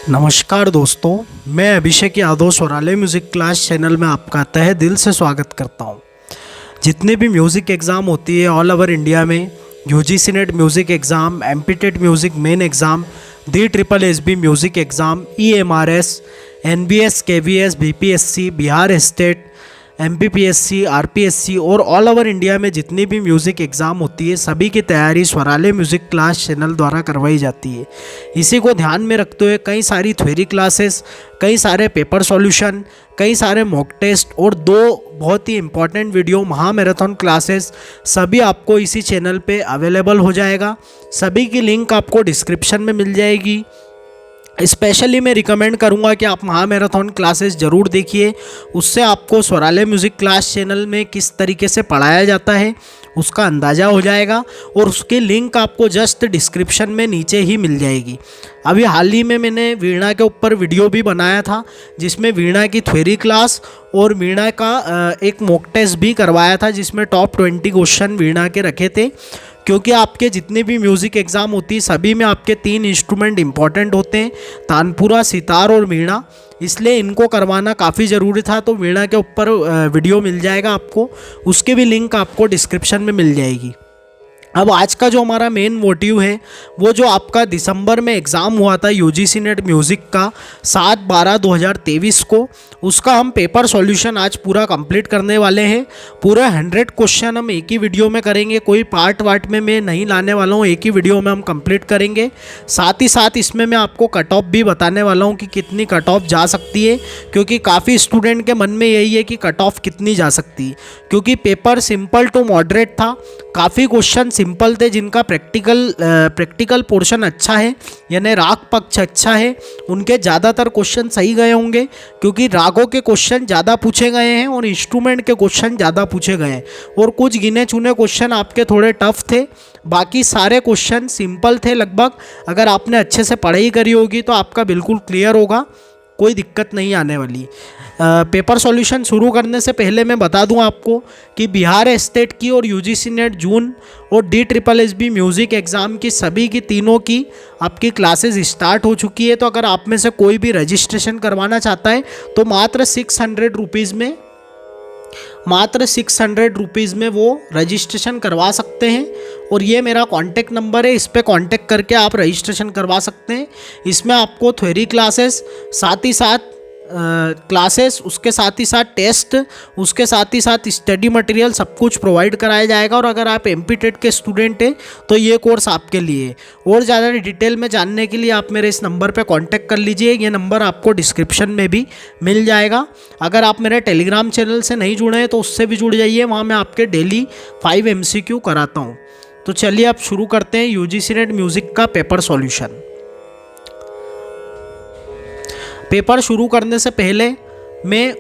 नमस्कार दोस्तों, मैं Abhishek Yadav स्वराले music class channel में आपका तहे दिल से स्वागत करता हूं। जितने भी म्यूज़िक एग्ज़ाम होती है ऑल ओवर इंडिया में, UGC NET music exam, MPTET music main exam, DSSB music exam, EMRS, NBS, KVS, BPSC, Bihar state, MPPSC, RPSC और ऑल ओवर इंडिया में जितनी भी म्यूज़िक एग्ज़ाम होती है सभी की तैयारी स्वराले म्यूज़िक क्लास चैनल द्वारा करवाई जाती है। इसी को ध्यान में रखते हुए कई सारी थ्योरी क्लासेस, कई सारे पेपर सॉल्यूशन, कई सारे मॉक टेस्ट और दो बहुत ही इंपॉर्टेंट वीडियो महामैराथन क्लासेस सभी आपको इसी चैनल पे अवेलेबल हो जाएगा। सभी की लिंक आपको डिस्क्रिप्शन में मिल जाएगी। स्पेशली मैं रिकमेंड करूंगा कि आप महामैराथन क्लासेस ज़रूर देखिए, उससे आपको स्वराले म्यूज़िक क्लास चैनल में किस तरीके से पढ़ाया जाता है उसका अंदाज़ा हो जाएगा और उसकी लिंक आपको जस्ट डिस्क्रिप्शन में नीचे ही मिल जाएगी। अभी हाल ही में मैंने वीणा के ऊपर वीडियो भी बनाया था जिसमें वीणा की थ्योरी क्लास और वीणा का एक मॉक टेस्ट भी करवाया था जिसमें टॉप 20 क्वेश्चन वीणा के रखे थे। क्योंकि आपके जितने भी म्यूज़िक एग्ज़ाम होती है सभी में आपके 3 इंस्ट्रूमेंट इंपॉर्टेंट होते हैं, तानपुरा, सितार और वीणा, इसलिए इनको करवाना काफ़ी ज़रूरी था। तो वीणा के ऊपर वीडियो मिल जाएगा आपको, उसके भी लिंक आपको डिस्क्रिप्शन में मिल जाएगी। अब आज का जो हमारा मेन मोटिव है वो जो आपका दिसंबर में एग्ज़ाम हुआ था यूजीसी नेट म्यूज़िक का 7/12/2023 को, उसका हम पेपर सॉल्यूशन आज पूरा कंप्लीट करने वाले हैं। पूरा 100 क्वेश्चन हम एक ही वीडियो में करेंगे, कोई पार्ट वार्ट में मैं नहीं लाने वाला हूँ, एक ही वीडियो में हम कंप्लीट करेंगे। साथ ही साथ इसमें मैं आपको कट ऑफ भी बताने वाला हूँ कि कितनी कट ऑफ जा सकती है, क्योंकि काफ़ी स्टूडेंट के मन में यही है कि कट ऑफ कितनी जा सकती है। क्योंकि पेपर सिंपल टू मॉडरेट था, काफ़ी क्वेश्चन सिंपल थे जिनका प्रैक्टिकल पोर्शन अच्छा है, यानी राग पक्ष अच्छा है, उनके ज़्यादातर क्वेश्चन सही गए होंगे क्योंकि रागों के क्वेश्चन ज़्यादा पूछे गए हैं और इंस्ट्रूमेंट के क्वेश्चन ज़्यादा पूछे गए हैं और कुछ गिने चुने क्वेश्चन आपके थोड़े टफ थे, बाकी सारे क्वेश्चन सिंपल थे लगभग। अगर आपने अच्छे से पढ़ाई करी होगी तो आपका बिल्कुल क्लियर होगा, कोई दिक्कत नहीं आने वाली। पेपर सॉल्यूशन शुरू करने से पहले मैं बता दूं आपको कि बिहार स्टेट की और यूजीसी नेट जून और DSSB म्यूज़िक एग्ज़ाम की सभी की तीनों की आपकी क्लासेस स्टार्ट हो चुकी है। तो अगर आप में से कोई भी रजिस्ट्रेशन करवाना चाहता है तो मात्र 600 रुपीज़ में वो रजिस्ट्रेशन करवा सकते हैं। और ये मेरा कॉन्टैक्ट नंबर है, इस पर कॉन्टैक्ट करके आप रजिस्ट्रेशन करवा सकते हैं। इसमें आपको थ्योरी क्लासेस, साथ ही साथ क्लासेस, उसके साथ ही साथ टेस्ट, उसके साथ ही साथ स्टडी मटेरियल सब कुछ प्रोवाइड कराया जाएगा। और अगर आप एमपीटेट के स्टूडेंट हैं तो ये कोर्स आपके लिए। और ज़्यादा डिटेल में जानने के लिए आप मेरे इस नंबर पे कांटेक्ट कर लीजिए, ये नंबर आपको डिस्क्रिप्शन में भी मिल जाएगा। अगर आप मेरे टेलीग्राम चैनल से नहीं जुड़े हैं तो उससे भी जुड़ जाइए, वहाँ मैं आपके डेली 5 MCQ कराता हूँ। तो चलिए अब शुरू करते हैं यूजीसी नेट म्यूज़िक का पेपर सॉल्यूशन। पेपर शुरू करने से पहले मैं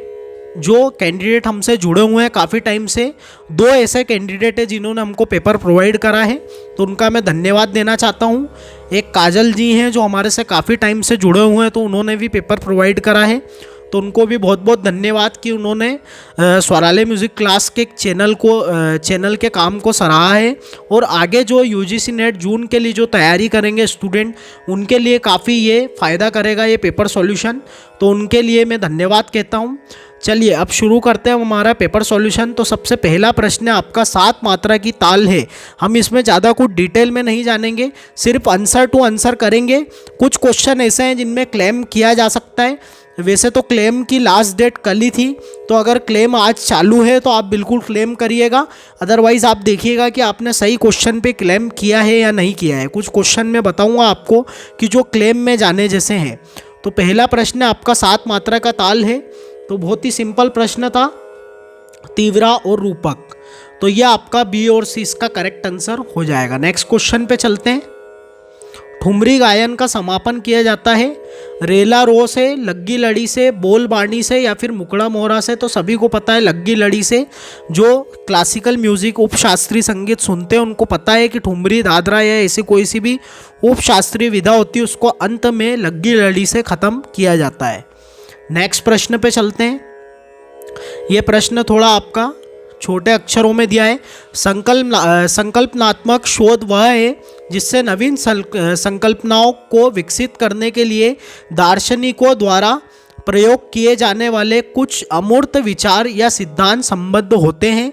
जो कैंडिडेट हमसे जुड़े हुए हैं काफ़ी टाइम से, 2 ऐसे कैंडिडेट हैं जिन्होंने हमको पेपर प्रोवाइड करा है, तो उनका मैं धन्यवाद देना चाहता हूं। एक काजल जी हैं जो हमारे से काफ़ी टाइम से जुड़े हुए हैं, तो उन्होंने भी पेपर प्रोवाइड करा है, तो उनको भी बहुत बहुत धन्यवाद कि उन्होंने स्वराले म्यूज़िक क्लास के चैनल के काम को सराहा है। और आगे जो यूजीसी नेट जून के लिए जो तैयारी करेंगे स्टूडेंट, उनके लिए काफ़ी ये फ़ायदा करेगा ये पेपर सॉल्यूशन, तो उनके लिए मैं धन्यवाद कहता हूँ। चलिए अब शुरू करते हैं हमारा पेपर सॉल्यूशन। तो सबसे पहला प्रश्न आपका 7 मात्रा की ताल है। हम इसमें ज़्यादा कुछ डिटेल में नहीं जानेंगे, सिर्फ आंसर टू आंसर करेंगे। कुछ क्वेश्चन ऐसे हैं जिनमें क्लेम किया जा सकता है, वैसे तो क्लेम की लास्ट डेट कल ही थी, तो अगर क्लेम आज चालू है तो आप बिल्कुल क्लेम करिएगा, अदरवाइज़ आप देखिएगा कि आपने सही क्वेश्चन पे क्लेम किया है या नहीं किया है। कुछ क्वेश्चन मैं बताऊंगा आपको कि जो क्लेम में जाने जैसे हैं। तो पहला प्रश्न आपका 7 मात्रा का ताल है, तो बहुत ही सिंपल प्रश्न था, तीव्रा और रूपक। तो यह आपका B और C इसका करेक्ट आंसर हो जाएगा। नेक्स्ट क्वेश्चन पे चलते हैं। ठुमरी गायन का समापन किया जाता है रेला रो से, लग्गी लड़ी से, बोल बाणी से या फिर मुकड़ा मोहरा से। तो सभी को पता है लग्गी लड़ी से। जो क्लासिकल म्यूजिक उपशास्त्रीय संगीत सुनते हैं उनको पता है कि ठुमरी, दादरा या ऐसी कोई सी भी उपशास्त्रीय विधा होती है उसको अंत में लग्गी लड़ी से ख़त्म किया जाता है। नेक्स्ट प्रश्न पे चलते हैं। ये प्रश्न थोड़ा आपका छोटे अक्षरों में दिया है। संकल्पनात्मक शोध वह है जिससे नवीन संकल्पनाओं को विकसित करने के लिए दार्शनिकों द्वारा प्रयोग किए जाने वाले कुछ अमूर्त विचार या सिद्धांत संबद्ध होते हैं।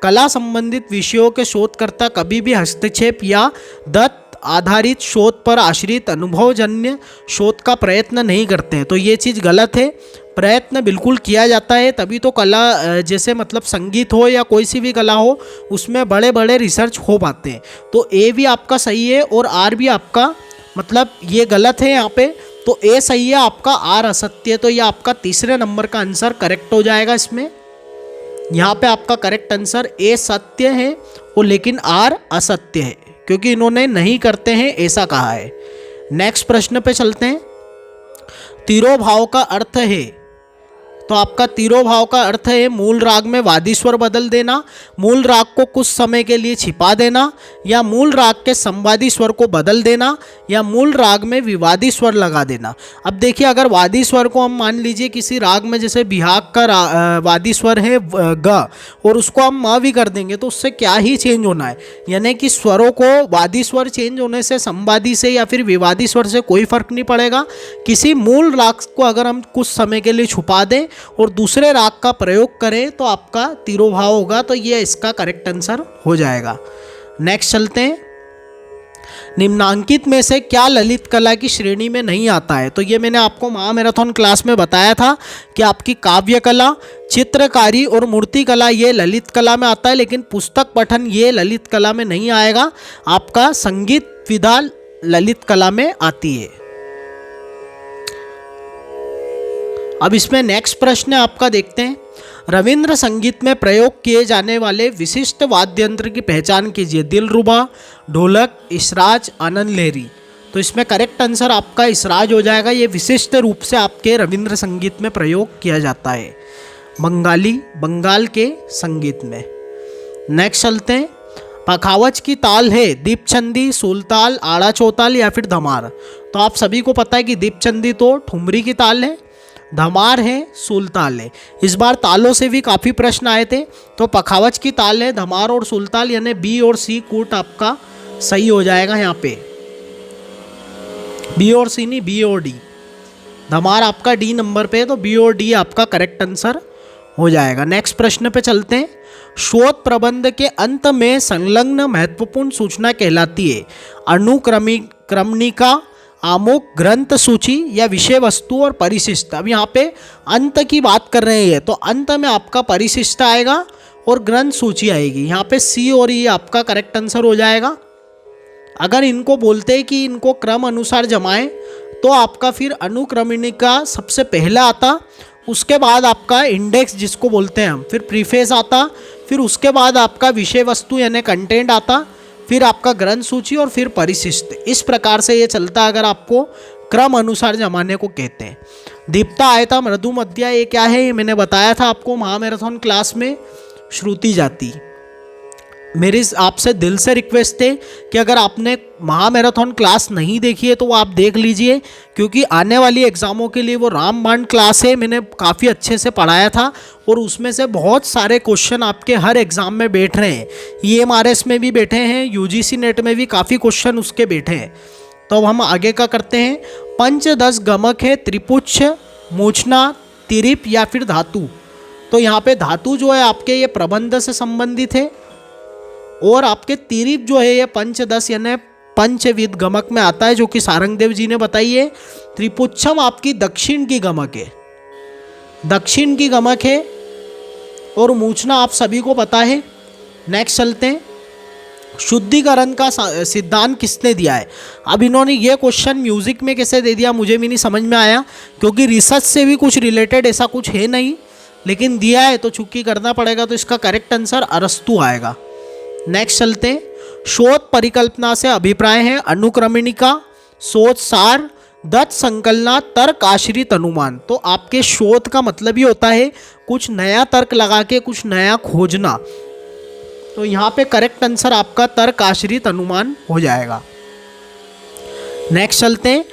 कला संबंधित विषयों के शोधकर्ता कभी भी हस्तक्षेप या दत्त आधारित शोध पर आश्रित अनुभवजन्य शोध का प्रयत्न नहीं करते हैं। तो ये चीज़ गलत है, प्रयत्न बिल्कुल किया जाता है, तभी तो कला जैसे मतलब संगीत हो या कोई सी भी कला हो उसमें बड़े बड़े रिसर्च हो पाते हैं। तो ए भी आपका सही है और आर भी आपका मतलब ये गलत है यहाँ पे। तो ए सही है आपका, आर असत्य है। तो ये आपका तीसरे नंबर का आंसर करेक्ट हो जाएगा। इसमें यहाँ पे आपका करेक्ट आंसर ए सत्य है और लेकिन आर असत्य है, क्योंकि इन्होंने नहीं करते हैं ऐसा कहा है। नेक्स्ट प्रश्न पे चलते हैं। तिरोभाव का अर्थ है, तो आपका तिरोभाव का अर्थ है मूल राग में वादी स्वर बदल देना, मूल राग को कुछ समय के लिए छिपा देना, या मूल राग के संवादी स्वर को बदल देना, या मूल राग में विवादी स्वर लगा देना। अब देखिए, अगर वादी स्वर को हम मान लीजिए किसी राग में, जैसे बिहाग का वादी स्वर है ग, और उसको हम म भी कर देंगे तो उससे क्या ही चेंज होना है, यानी कि स्वरों को वादी स्वर चेंज होने से संवादी से या फिर विवादी स्वर से कोई फर्क नहीं पड़ेगा। किसी मूल राग को अगर हम कुछ समय के लिए छुपा दें और दूसरे राग का प्रयोग करें तो आपका तिरोभाव होगा। तो ये इसका करेक्ट आंसर हो जाएगा। नेक्स्ट चलते हैं। निम्नांकित में से क्या ललित कला की श्रेणी में नहीं आता है? तो ये मैंने आपको महामैराथन क्लास में बताया था कि आपकी काव्य कला, चित्रकारी और मूर्ति कला ये ललित कला में आता है, लेकिन पुस्तक पठन ये ललित कला में नहीं आएगा। आपका संगीत विधा ललित कला में आती है। अब इसमें नेक्स्ट प्रश्न आपका देखते हैं। रविंद्र संगीत में प्रयोग किए जाने वाले विशिष्ट वाद्य यंत्र की पहचान कीजिए। दिलरुबा, ढोलक, इसराज, आनंद लहरी। तो इसमें करेक्ट आंसर आपका इसराज हो जाएगा। ये विशिष्ट रूप से आपके रविंद्र संगीत में प्रयोग किया जाता है, बंगाल के संगीत में। नेक्स्ट चलते हैं। पखावज की ताल है दीपचंदी, सुलताल, आड़ा चौताल या फिर धमार। तो आप सभी को पता है कि दीपचंदी तो ठुमरी की ताल है, धमार है, सुलताल है। इस बार तालों से भी काफ़ी प्रश्न आए थे, तो पखावज की ताल है, धमार और सुलताल, यानी बी और सी कूट आपका सही हो जाएगा। यहाँ पे बी और सी नहीं, बी और डी। धमार आपका डी नंबर पे है, तो बी और डी आपका करेक्ट आंसर हो जाएगा। नेक्स्ट प्रश्न पे चलते हैं। शोध प्रबंध के अंत में संलग्न महत्वपूर्ण सूचना कहलाती है अनुक्रमणिका, आमुख, ग्रंथ सूची या विषय वस्तु और परिशिष्ट। अब यहाँ पे अंत की बात कर रहे हैं, तो अंत में आपका परिशिष्ट आएगा और ग्रंथ सूची आएगी। यहाँ पे सी और ई आपका करेक्ट आंसर हो जाएगा। अगर इनको बोलते हैं कि इनको क्रम अनुसार जमाएं, तो आपका फिर अनुक्रमणिका सबसे पहला आता, उसके बाद आपका इंडेक्स जिसको बोलते हैं हम, फिर प्रीफेस आता, फिर उसके बाद आपका विषय वस्तु यानी कंटेंट आता, फिर आपका ग्रंथ सूची और फिर परिशिष्ट। इस प्रकार से ये चलता है, अगर आपको क्रम अनुसार जमाने को कहते हैं। दीप्ता आयता मृदु मध्या ये क्या है, ये मैंने बताया था आपको महामैराथन क्लास में। श्रुति जाति। मेरी आपसे दिल से रिक्वेस्ट है कि अगर आपने महामैराथन क्लास नहीं देखी है तो वो आप देख लीजिए, क्योंकि आने वाली एग्ज़ामों के लिए वो रामबाण क्लास है, मैंने काफ़ी अच्छे से पढ़ाया था और उसमें से बहुत सारे क्वेश्चन आपके हर एग्ज़ाम में बैठ रहे हैं। EMRS में भी बैठे हैं, UGC नेट में भी काफ़ी क्वेश्चन उसके बैठे हैं। तो अब हम आगे का करते हैं। पंचदश गमक है त्रिपुच्छ, मूर्छना, तिरिप या फिर धातु। तो यहाँ पे धातु जो है आपके ये प्रबंध से संबंधित है, और आपके तिरिप जो है ये पंचदश यानी पंचविध गमक में आता है, जो कि सारंगदेव जी ने बताई है। त्रिपुच्छम आपकी दक्षिण की गमक है, दक्षिण की गमक है, और मूर्छना आप सभी को पता है। नेक्स्ट चलते हैं। शुद्धिकरण का सिद्धांत किसने दिया है? अब इन्होंने ये क्वेश्चन म्यूजिक में कैसे दे दिया मुझे भी नहीं समझ में आया, क्योंकि रिसर्च से भी कुछ रिलेटेड ऐसा कुछ है नहीं, लेकिन दिया है तो चुप्पी करना पड़ेगा। तो इसका करेक्ट आंसर अरस्तु आएगा। नेक्स्ट चलते हैं। शोध परिकल्पना से अभिप्राय है अनुक्रमणिका, शोध सार, दत्त संकलना, तर्क आश्रित अनुमान। तो आपके शोध का मतलब ही होता है कुछ नया तर्क लगा के कुछ नया खोजना। तो यहाँ पे करेक्ट आंसर आपका तर्क आश्रित अनुमान हो जाएगा। नेक्स्ट चलते हैं।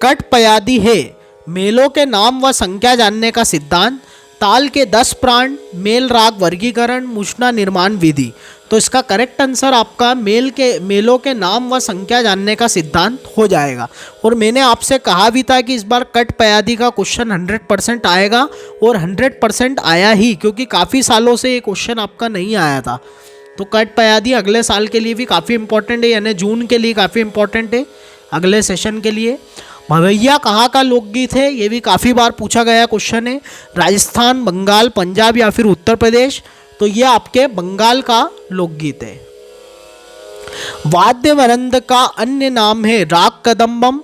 कट पयादी है मेलों के नाम व संख्या जानने का सिद्धांत, ताल के 10 प्राण, मेल राग वर्गीकरण, मुश्ना निर्माण विधि। तो इसका करेक्ट आंसर आपका मेलों के नाम व संख्या जानने का सिद्धांत हो जाएगा। और मैंने आपसे कहा भी था कि इस बार कट पयादी का क्वेश्चन 100% आएगा, और 100% आया ही, क्योंकि काफ़ी सालों से ये क्वेश्चन आपका नहीं आया था। तो कट पयादी अगले साल के लिए भी काफ़ी इंपॉर्टेंट है, यानी जून के लिए काफ़ी इंपॉर्टेंट है, अगले सेशन के लिए। भवैया कहाँ का लोकगीत है, ये भी काफ़ी बार पूछा गया क्वेश्चन है। राजस्थान, बंगाल, पंजाब या फिर उत्तर प्रदेश। तो ये आपके बंगाल का लोकगीत है। वाद्य वृंद का अन्य नाम है राग कदम्बम,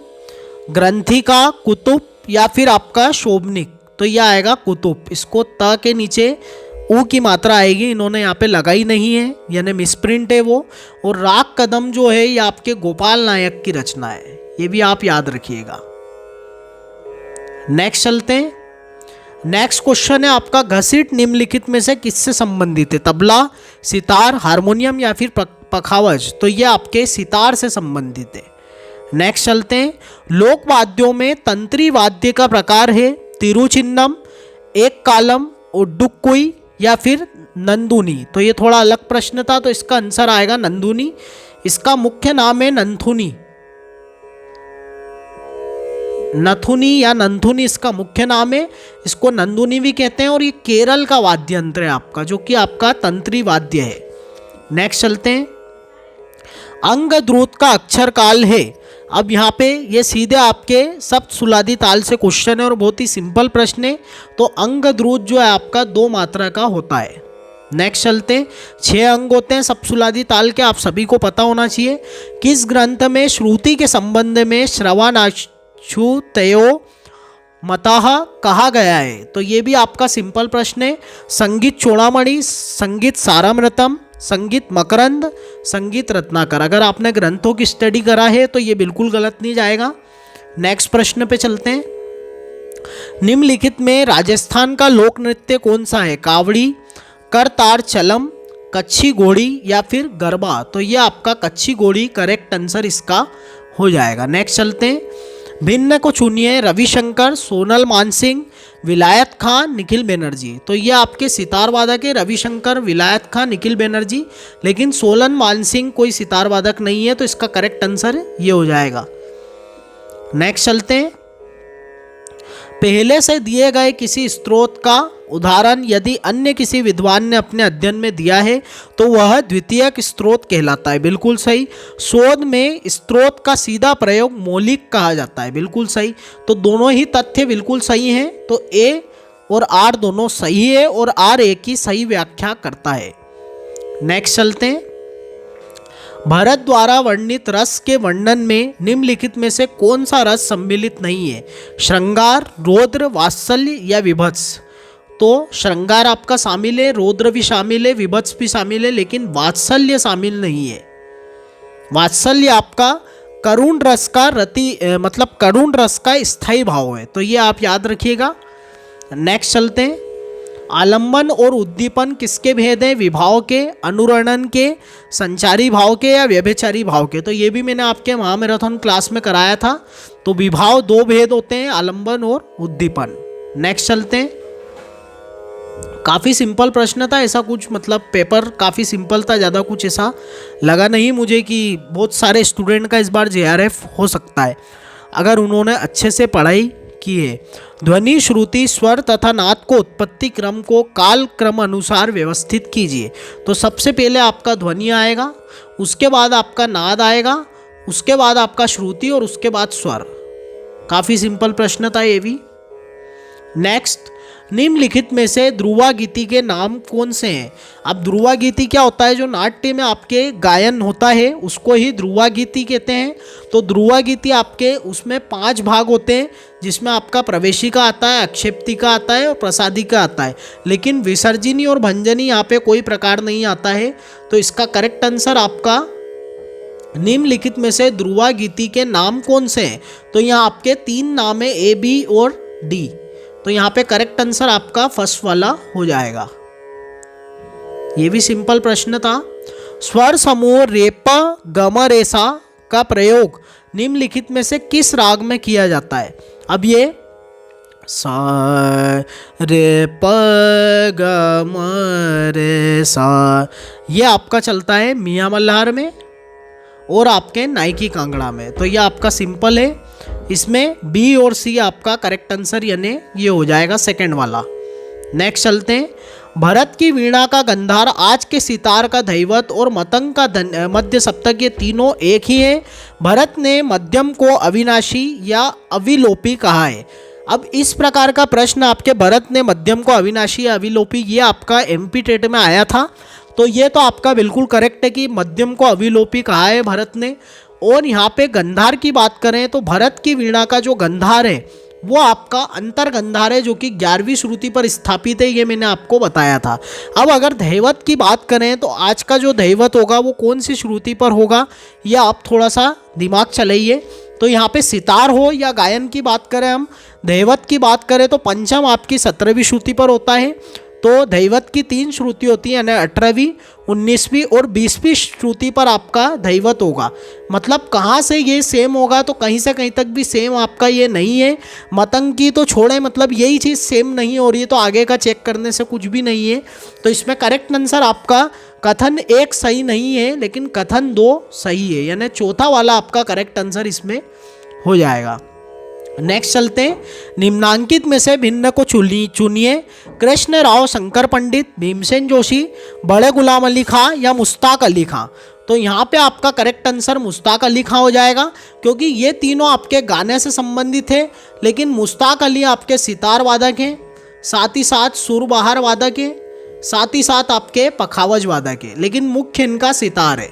ग्रंथिका, कुतुब या फिर आपका शोभनिक। तो यह आएगा कुतुब। इसको त के नीचे ऊ की मात्रा आएगी, इन्होंने यहाँ पे लगाई नहीं है, यानी मिसप्रिंट है वो। और राग कदम जो है ये आपके गोपाल नायक की रचना है, ये भी आप याद रखिएगा। नेक्स्ट चलते हैं। नेक्स्ट क्वेश्चन है आपका, घसीट निम्नलिखित में से किससे संबंधित है? तबला, सितार, हारमोनियम या फिर पखावज। तो ये आपके सितार से संबंधित है। नेक्स्ट चलते हैं। लोक वाद्यों में तंत्री वाद्य का प्रकार है तिरुचिन्नम, एक कालम, उड्डुक्कुई या फिर नंदुनी। तो ये थोड़ा अलग प्रश्न था, तो इसका आंसर आएगा नंदुनी। इसका मुख्य नाम है नंथुनी, नथुनी या नंथुनी इसका मुख्य नाम है। इसको नंदुनी भी कहते हैं, और ये केरल का वाद्य यंत्र है आपका, जो कि आपका तंत्री वाद्य है। नेक्स्ट चलते हैं। अंग द्रुत का अक्षर काल है। अब यहाँ पे ये सीधे आपके सप्त सुलादी ताल से क्वेश्चन है, और बहुत ही सिंपल प्रश्न है। तो अंग द्रुत जो है आपका 2 मात्रा का होता है। नेक्स्ट चलते हैं। 6 अंग होते हैं सप्तसुलादी ताल के, आप सभी को पता होना चाहिए। किस ग्रंथ में श्रुति के संबंध में श्रवणाश्रुतयो मतः कहा गया है? तो ये भी आपका सिंपल प्रश्न है। संगीत चूड़ामणि, संगीत सारामृतम, संगीत मकरंद, संगीत रत्नाकर। अगर आपने ग्रंथों की स्टडी करा है तो ये बिल्कुल गलत नहीं जाएगा। नेक्स्ट प्रश्न पे चलते हैं। निम्नलिखित में राजस्थान का लोक नृत्य कौन सा है? कावड़ी, करतार चलम, कच्छी घोड़ी या फिर गरबा। तो ये आपका कच्छी घोड़ी करेक्ट आंसर इसका हो जाएगा। नेक्स्ट चलते हैं। भिन्न को चुनिए। रविशंकर, सोनल मानसिंह, विलायत खान, निखिल बनर्जी। तो ये आपके सितार वादक है, रविशंकर, विलायत खान, निखिल बनर्जी। लेकिन सोनल मानसिंह कोई सितार वादक नहीं है, तो इसका करेक्ट आंसर ये हो जाएगा। नेक्स्ट चलते हैं। पहले से दिए गए किसी स्रोत का उदाहरण यदि अन्य किसी विद्वान ने अपने अध्ययन में दिया है तो वह द्वितीयक स्रोत कहलाता है। बिल्कुल सही। शोध में स्रोत का सीधा प्रयोग मौलिक कहा जाता है। बिल्कुल सही। तो दोनों ही तथ्य बिल्कुल सही हैं। तो ए और आर दोनों सही है, और आर ए की सही व्याख्या करता है। नेक्स्ट चलते हैं। भरत द्वारा वर्णित रस के वर्णन में निम्नलिखित में से कौन सा रस सम्मिलित नहीं है? श्रृंगार, रौद्र, वात्सल्य या विभत्स। तो श्रृंगार आपका शामिल है, रौद्र भी शामिल है, विभत्स भी शामिल है, लेकिन वात्सल्य शामिल नहीं है। वात्सल्य आपका करुण रस का मतलब करुण रस का स्थायी भाव है। तो ये आप याद रखिएगा। नेक्स्ट चलते हैं। आलंबन और उद्दीपन किसके भेद हैं? विभाव के, अनुरणन के, संचारी भाव के या व्यभिचारी भाव के। तो ये भी मैंने आपके महामैराथन क्लास में कराया था। तो विभाव 2 भेद होते हैं, आलंबन और उद्दीपन। नेक्स्ट चलते हैं। काफ़ी सिंपल प्रश्न था, ऐसा कुछ मतलब पेपर काफ़ी सिंपल था, ज़्यादा कुछ ऐसा लगा नहीं मुझे कि बहुत सारे स्टूडेंट का इस बार JRF हो सकता है अगर उन्होंने अच्छे से पढ़ाई की है। ध्वनि, श्रुति, स्वर तथा नाद को उत्पत्ति क्रम को काल क्रम अनुसार व्यवस्थित कीजिए। तो सबसे पहले आपका ध्वनि आएगा, उसके बाद आपका नाद आएगा, उसके बाद आपका श्रुति और उसके बाद स्वर। काफ़ी सिंपल प्रश्न था ये भी। नेक्स्ट, निम्नलिखित में से ध्रुवा गीति के नाम कौन से हैं? अब ध्रुवा गीति क्या होता है? जो नाट्य में आपके गायन होता है उसको ही ध्रुवा गीति कहते हैं। तो ध्रुवा गीति आपके उसमें 5 भाग होते हैं, जिसमें आपका प्रवेशिका आता है, अक्षेप्तिका आता है और प्रसादिका आता है। लेकिन विसर्जनी और भंजनी यहाँ पे कोई प्रकार नहीं आता है। तो इसका करेक्ट आंसर आपका निम्नलिखित में से ध्रुवा गीति के नाम कौन से हैं? तो यहाँ आपके 3 नाम है, A, B और D। तो यहाँ पे करेक्ट आंसर आपका फर्स्ट वाला हो जाएगा। ये भी सिंपल प्रश्न था। स्वर समूह रेपा गम रेसा का प्रयोग निम्नलिखित में से किस राग में किया जाता है? अब ये सा रे प ग म रे सा, ये आपका चलता है मियाँ मल्हार में और आपके नाइकी कांगड़ा में। तो ये आपका सिंपल है, इसमें बी और सी आपका करेक्ट आंसर यानी ये हो जाएगा सेकंड वाला। नेक्स्ट चलते हैं। भरत की वीणा का गंधार, आज के सितार का दैवत और मतंग का मध्य सप्तक, ये तीनों एक ही है। भरत ने मध्यम को अविनाशी या अविलोपी कहा है। अब इस प्रकार का प्रश्न आपके भरत ने मध्यम को अविनाशी या अविलोपी, ये आपका एमपी टेट में आया था, तो ये तो आपका बिल्कुल करेक्ट है कि मध्यम को अविलोपी कहा है भरत ने। और यहाँ पे गंधार की बात करें तो भरत की वीणा का जो गंधार है वो आपका अंतर गंधार है, जो कि 11वीं श्रुति पर स्थापित है, ये मैंने आपको बताया था। अब अगर दैवत की बात करें तो आज का जो दैवत होगा वो कौन सी श्रुति पर होगा, ये आप थोड़ा सा दिमाग चलाइए। तो यहाँ पे सितार हो या गायन की बात करें, हम दैवत की बात करें तो पंचम आपकी 17वीं श्रुति पर होता है। तो दैवत की 3 श्रुति होती है, यानी 18वीं, 19वीं और 20वीं श्रुति पर आपका दैवत होगा। मतलब कहाँ से ये सेम होगा, तो कहीं से कहीं तक भी सेम आपका ये नहीं है। मतंग की तो छोड़े, मतलब यही चीज़ सेम नहीं हो रही है, तो आगे का चेक करने से कुछ भी नहीं है। तो इसमें करेक्ट आंसर आपका कथन 1 सही नहीं है, लेकिन कथन 2 सही है, यानी चौथा वाला आपका करेक्ट आंसर इसमें हो जाएगा। नेक्स्ट चलते हैं। निम्नांकित में से भिन्न को चुनिए। कृष्ण राव शंकर पंडित, भीमसेन जोशी, बड़े गुलाम अली खां या मुश्ताक अली खां। तो यहाँ पे आपका करेक्ट आंसर मुश्ताक अली खां हो जाएगा, क्योंकि ये तीनों आपके गाने से संबंधित है। लेकिन मुश्ताक अली आपके सितार वादक हैं, साथ ही साथ सुरबहार वादक हैं, साथ ही साथ आपके पखावज वादक हैं, लेकिन मुख्य इनका सितार है,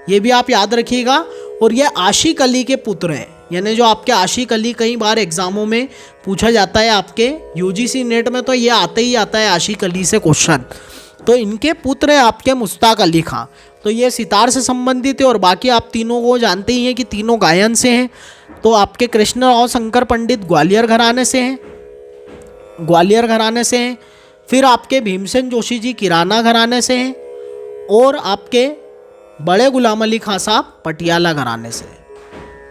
ये भी आप याद रखिएगा। और ये आशिक अली के पुत्र हैं, यानी जो आपके आशिक अली कई बार एग्जामों में पूछा जाता है, आपके यूजीसी नेट में तो ये आते ही आता है आशिक अली से क्वेश्चन। तो इनके पुत्र है आपके मुश्ताक अली खां। तो ये सितार से संबंधित है, और बाकी आप तीनों को जानते ही हैं कि तीनों गायन से हैं। तो आपके कृष्ण राव शंकर पंडित ग्वालियर घराने से हैं, ग्वालियर घराने से हैं। फिर आपके भीमसेन जोशी जी किराना घराने से हैं, और आपके बड़े गुलाम अली खां साहब पटियाला घराने से।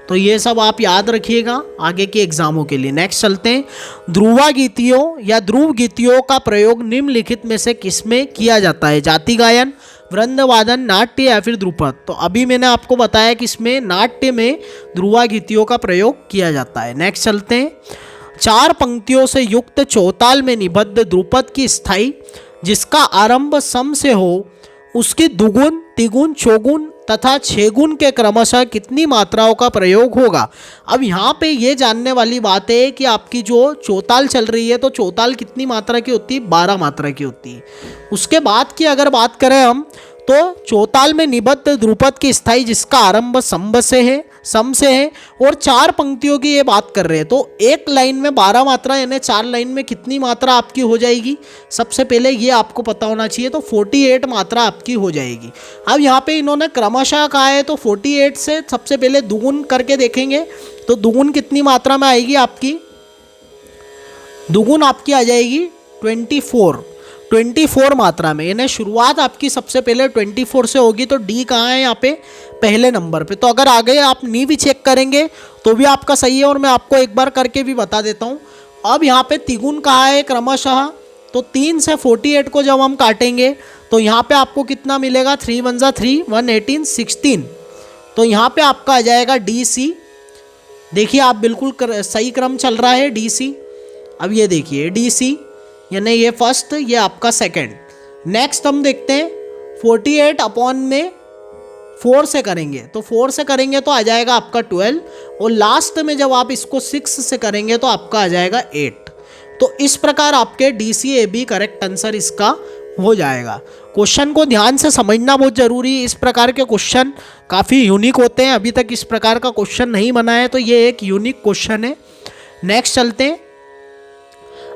तो ये सब आप याद रखिएगा आगे के एग्जामों के लिए। नेक्स्ट चलते हैं। ध्रुवा गीतियों या ध्रुव गीतियों का प्रयोग निम्नलिखित में से किसमें किया जाता है? जाति गायन, वृंदवादन, नाट्य या फिर ध्रुपद। तो अभी मैंने आपको बताया कि इसमें नाट्य में ध्रुवा गीतियों का प्रयोग किया जाता है। नेक्स्ट चलते हैं। 4 पंक्तियों से युक्त चौताल में निबद्ध ध्रुपद की स्थाई जिसका आरंभ सम से हो, उसकी दुगुन, तिगुन, चौगुन तथा छेगुन के क्रमशः कितनी मात्राओं का प्रयोग होगा? अब यहाँ पे ये जानने वाली बात है कि आपकी जो चौताल चल रही है, तो चौताल कितनी मात्रा की होती है? 12 मात्रा की होती है। उसके बाद की अगर बात करें हम, तो चौताल में निबद्ध ध्रुपद की स्थाई जिसका आरंभ सम से है और 4 पंक्तियों की ये बात कर रहे हैं। तो एक लाइन में 12 मात्रा, यानी 4 लाइन में कितनी मात्रा आपकी हो जाएगी? सबसे पहले ये आपको पता होना चाहिए। तो 48 मात्रा आपकी हो जाएगी। अब यहाँ पे इन्होंने क्रमशः कहा है, तो 48 से सबसे पहले दुगुन करके देखेंगे। तो दुगुन कितनी मात्रा में आएगी आपकी? दुगुन आपकी आ जाएगी 24 मात्रा में, यानी शुरुआत आपकी सबसे पहले 24 से होगी। तो डी कहाँ है यहाँ पे? पहले नंबर पे। तो अगर आगे आप नी भी चेक करेंगे तो भी आपका सही है, और मैं आपको एक बार करके भी बता देता हूँ। अब यहाँ पे तिगुन कहाँ है क्रमशः? तो 3 से 48 को जब हम काटेंगे तो यहाँ पे आपको कितना मिलेगा? 3 1 जा 3, 1 18 16। तो यहाँ पे आपका आ जाएगा डी सी। देखिए आप बिल्कुल सही क्रम चल रहा है, डी सी। अब ये देखिए डी सी, यानी ये फर्स्ट, ये आपका सेकंड। नेक्स्ट हम देखते हैं 48 अपॉन में 4 से करेंगे, तो 4 से करेंगे तो आ जाएगा आपका 12, और लास्ट में जब आप इसको 6 से करेंगे तो आपका आ जाएगा 8। तो इस प्रकार आपके DCAB करेक्ट आंसर इसका हो जाएगा। क्वेश्चन को ध्यान से समझना बहुत ज़रूरी है। इस प्रकार के क्वेश्चन काफ़ी यूनिक होते हैं, अभी तक इस प्रकार का क्वेश्चन नहीं बना है, तो ये एक यूनिक क्वेश्चन है। नेक्स्ट चलते हैं।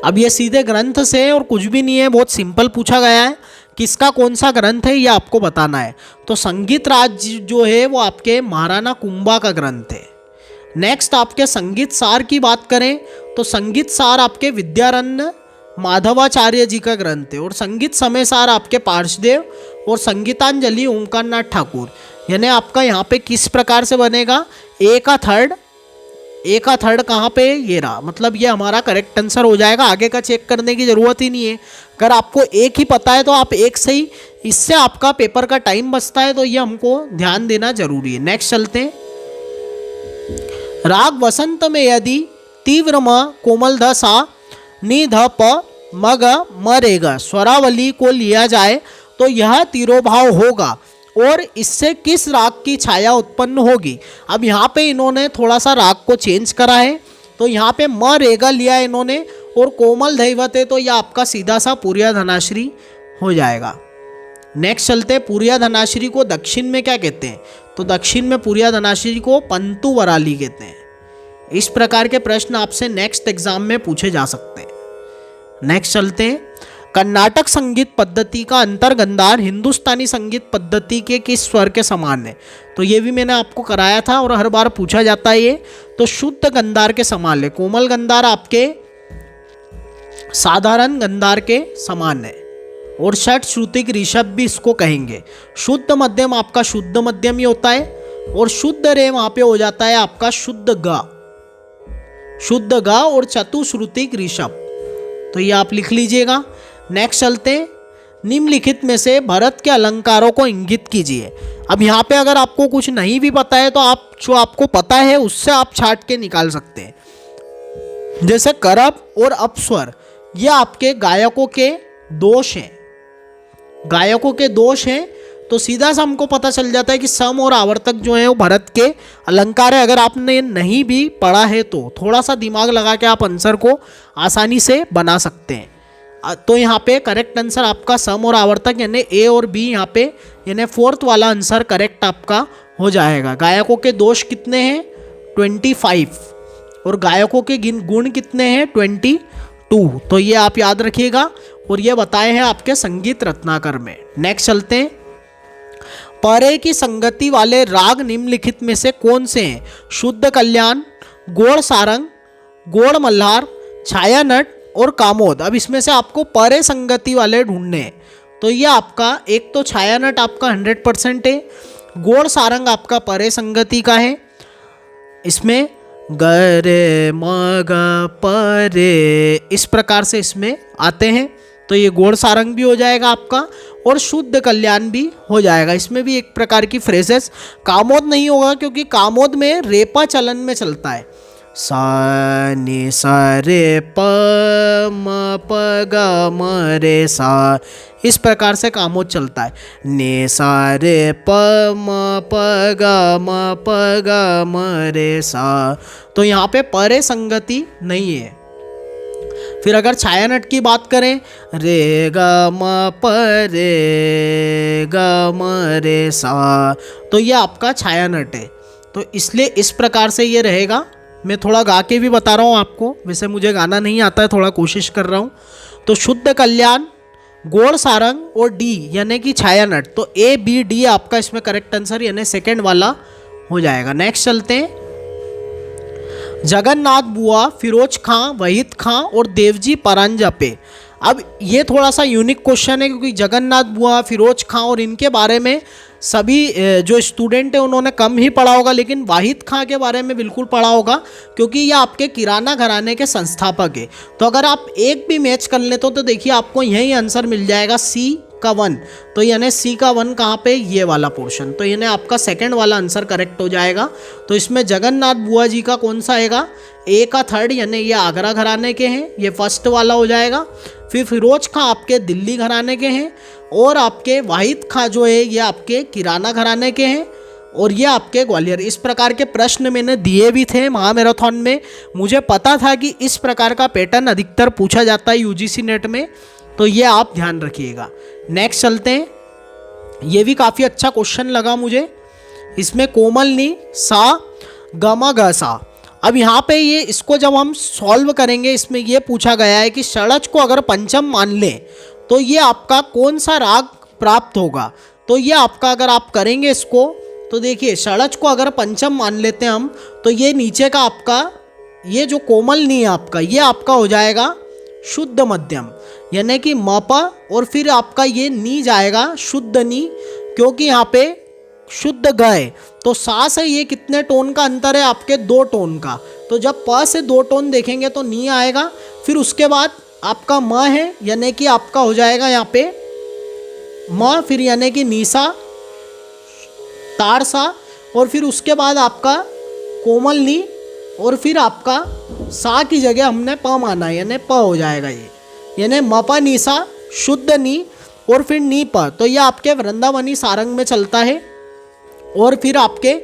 अब ये सीधे ग्रंथ से है और कुछ भी नहीं है, बहुत सिंपल पूछा गया है। किसका कौन सा ग्रंथ है ये आपको बताना है। तो संगीत राज जो है वो आपके महाराणा कुंभा का ग्रंथ है। नेक्स्ट आपके संगीत सार की बात करें तो संगीत सार आपके विद्यारण्य माधवाचार्य जी का ग्रंथ है, और संगीत समय सार आपके पार्शदेव, और संगीतांजलि ओंकारनाथ ठाकुर। यानी आपका यहाँ पे किस प्रकार से बनेगा? ए का थर्ड, ए का थर्ड कहाँ पे, ये रहा, मतलब ये हमारा करेक्ट आंसर हो जाएगा। आगे का चेक करने की ज़रूरत ही नहीं है। अगर आपको एक ही पता है तो आप एक से ही, इससे आपका पेपर का टाइम बचता है, तो ये हमको ध्यान देना जरूरी है। नेक्स्ट चलते हैं। राग वसंत में यदि तीव्र म कोमल ध सा नि ध प म ग म रे ग स्वरावली को लिया जाए तो यह तिरोभाव होगा और इससे किस राग की छाया उत्पन्न होगी। अब यहाँ पे इन्होंने थोड़ा सा राग को चेंज करा है, तो यहाँ पे म रेगा लिया है इन्होंने और कोमल दैवत है, तो यह आपका सीधा सा पूर्या धनाश्री हो जाएगा। नेक्स्ट चलते हैं। पूर्या धनाश्री को दक्षिण में क्या कहते हैं, तो दक्षिण में पूर्या धनाश्री को पंतु वराली कहते हैं। इस प्रकार के प्रश्न आपसे नेक्स्ट एग्जाम में पूछे जा सकते हैं। नेक्स्ट चलते हैं। कर्नाटक संगीत पद्धति का अंतर्गंधार हिंदुस्तानी संगीत पद्धति के किस स्वर के समान है, तो ये भी मैंने आपको कराया था और हर बार पूछा जाता है ये। तो शुद्ध गंधार के समान है। कोमल गंधार आपके साधारण गंधार के समान है और षट श्रुतिक ऋषभ भी इसको कहेंगे। शुद्ध मध्यम आपका शुद्ध मध्यम ही होता है और शुद्ध रे वहां पे हो जाता है आपका शुद्ध गा, शुद्ध गा और चतुश्रुतिक ऋषभ, तो ये आप लिख लीजिएगा। नेक्स्ट चलते हैं। निम्नलिखित में से भरत के अलंकारों को इंगित कीजिए। अब यहाँ पे अगर आपको कुछ नहीं भी पता है तो आप जो आपको पता है उससे आप छाट के निकाल सकते हैं। जैसे करप और अपस्वर, ये आपके गायकों के दोष हैं, गायकों के दोष हैं, तो सीधा सा हमको पता चल जाता है कि सम और आवर्तक जो है वो भरत के अलंकार है। अगर आपने नहीं भी पढ़ा है तो थोड़ा सा दिमाग लगा के आप आंसर को आसानी से बना सकते हैं। तो यहाँ पे करेक्ट आंसर आपका सम और आवर्तक यानी ए और बी, यहाँ पे यानी फोर्थ वाला आंसर करेक्ट आपका हो जाएगा। गायकों के दोष कितने हैं 25 और गायकों के गुण कितने हैं 22, तो ये आप याद रखिएगा और ये बताए हैं आपके संगीत रत्नाकर में। नेक्स्ट चलते हैं। परे की संगति वाले राग निम्नलिखित में से कौन से हैं, शुद्ध कल्याण, गोड़ सारंग, गोड़ मल्हार, छाया नट और कामोद। अब इसमें से आपको परे संगति वाले ढूंढने हैं, तो ये आपका एक तो छाया नट आपका 100% है, गोड़ सारंग आपका परे संगति का है, इसमें गरे मग परे इस प्रकार से इसमें आते हैं, तो ये गोड़ सारंग भी हो जाएगा आपका और शुद्ध कल्याण भी हो जाएगा। इसमें भी एक प्रकार की फ्रेजेस। कामोद नहीं होगा क्योंकि कामोद में रेपा चलन में चलता है, सा नि सा रे प म प ग म रे सा, इस प्रकार से कामोद चलता है। ने सा रे प म प ग म प ग म रे सा, तो यहाँ पे परे संगति नहीं है। फिर अगर छाया नट की बात करें, रे ग म प रे ग म रे सा, तो ये आपका छाया नट है, तो इसलिए इस प्रकार से ये रहेगा। मैं थोड़ा गा के भी बता रहा हूँ आपको, वैसे मुझे गाना नहीं आता है, थोड़ा कोशिश कर रहा हूँ। तो शुद्ध कल्याण, गोड़ सारंग और डी यानी कि छाया नट, तो ए बी डी आपका इसमें करेक्ट आंसर यानी सेकंड वाला हो जाएगा। नेक्स्ट चलते हैं। जगन्नाथ बुआ, फिरोज खां, वहीद खां और देवजी परांजपे। अब ये थोड़ा सा यूनिक क्वेश्चन है क्योंकि जगन्नाथ बुआ, फिरोज खां और इनके बारे में सभी जो स्टूडेंट है उन्होंने कम ही पढ़ा होगा, लेकिन वाहिद खां के बारे में बिल्कुल पढ़ा होगा क्योंकि ये आपके किराना घराने के संस्थापक है। तो अगर आप एक भी मैच कर लेते हो तो देखिए आपको यही आंसर मिल जाएगा सी का 1, तो यानी सी का 1 कहाँ पे, ये वाला पोर्शन, तो यानी आपका सेकंड वाला आंसर करेक्ट हो जाएगा। तो इसमें जगन्नाथ बुआ जी का कौन सा आएगा, ए का थर्ड यानी ये आगरा घराने के हैं, ये फर्स्ट वाला हो जाएगा। फिर फिरोज खां आपके दिल्ली घराने के हैं और आपके वाहिद खां जो है ये आपके किराना घराने के हैं और ये आपके ग्वालियर। इस प्रकार के प्रश्न मैंने दिए भी थे महामैराथन में, मुझे पता था कि इस प्रकार का पैटर्न अधिकतर पूछा जाता है यूजीसी नेट में, तो ये आप ध्यान रखिएगा। नेक्स्ट चलते हैं। ये भी काफ़ी अच्छा क्वेश्चन लगा मुझे, इसमें कोमल नी सा गमा ग सा। अब यहाँ पे ये इसको जब हम सॉल्व करेंगे, इसमें ये पूछा गया है कि षड़ज को अगर पंचम मान लें तो ये आपका कौन सा राग प्राप्त होगा। तो ये आपका अगर आप करेंगे इसको तो देखिए षड़ज को अगर पंचम मान लेते हैं हम, तो ये नीचे का आपका ये जो कोमल नी है आपका, ये आपका हो जाएगा शुद्ध मध्यम यानी कि मपा, और फिर आपका ये नी जाएगा शुद्ध नी, क्योंकि यहाँ पे शुद्ध गए तो सा से ये कितने टोन का अंतर है आपके 2 टोन का, तो जब प से 2 टोन देखेंगे तो नी आएगा। फिर उसके बाद आपका म है, यानी कि आपका हो जाएगा यहाँ पे म, फिर यानी कि नीसा तार सा, और फिर उसके बाद आपका कोमल नी, और फिर आपका सा की जगह हमने प माना है, यानी प हो जाएगा ये, यानी म प नी सा शुद्ध नी, और फिर नी प। तो ये आपके वृंदावनी सारंग में चलता है और फिर आपके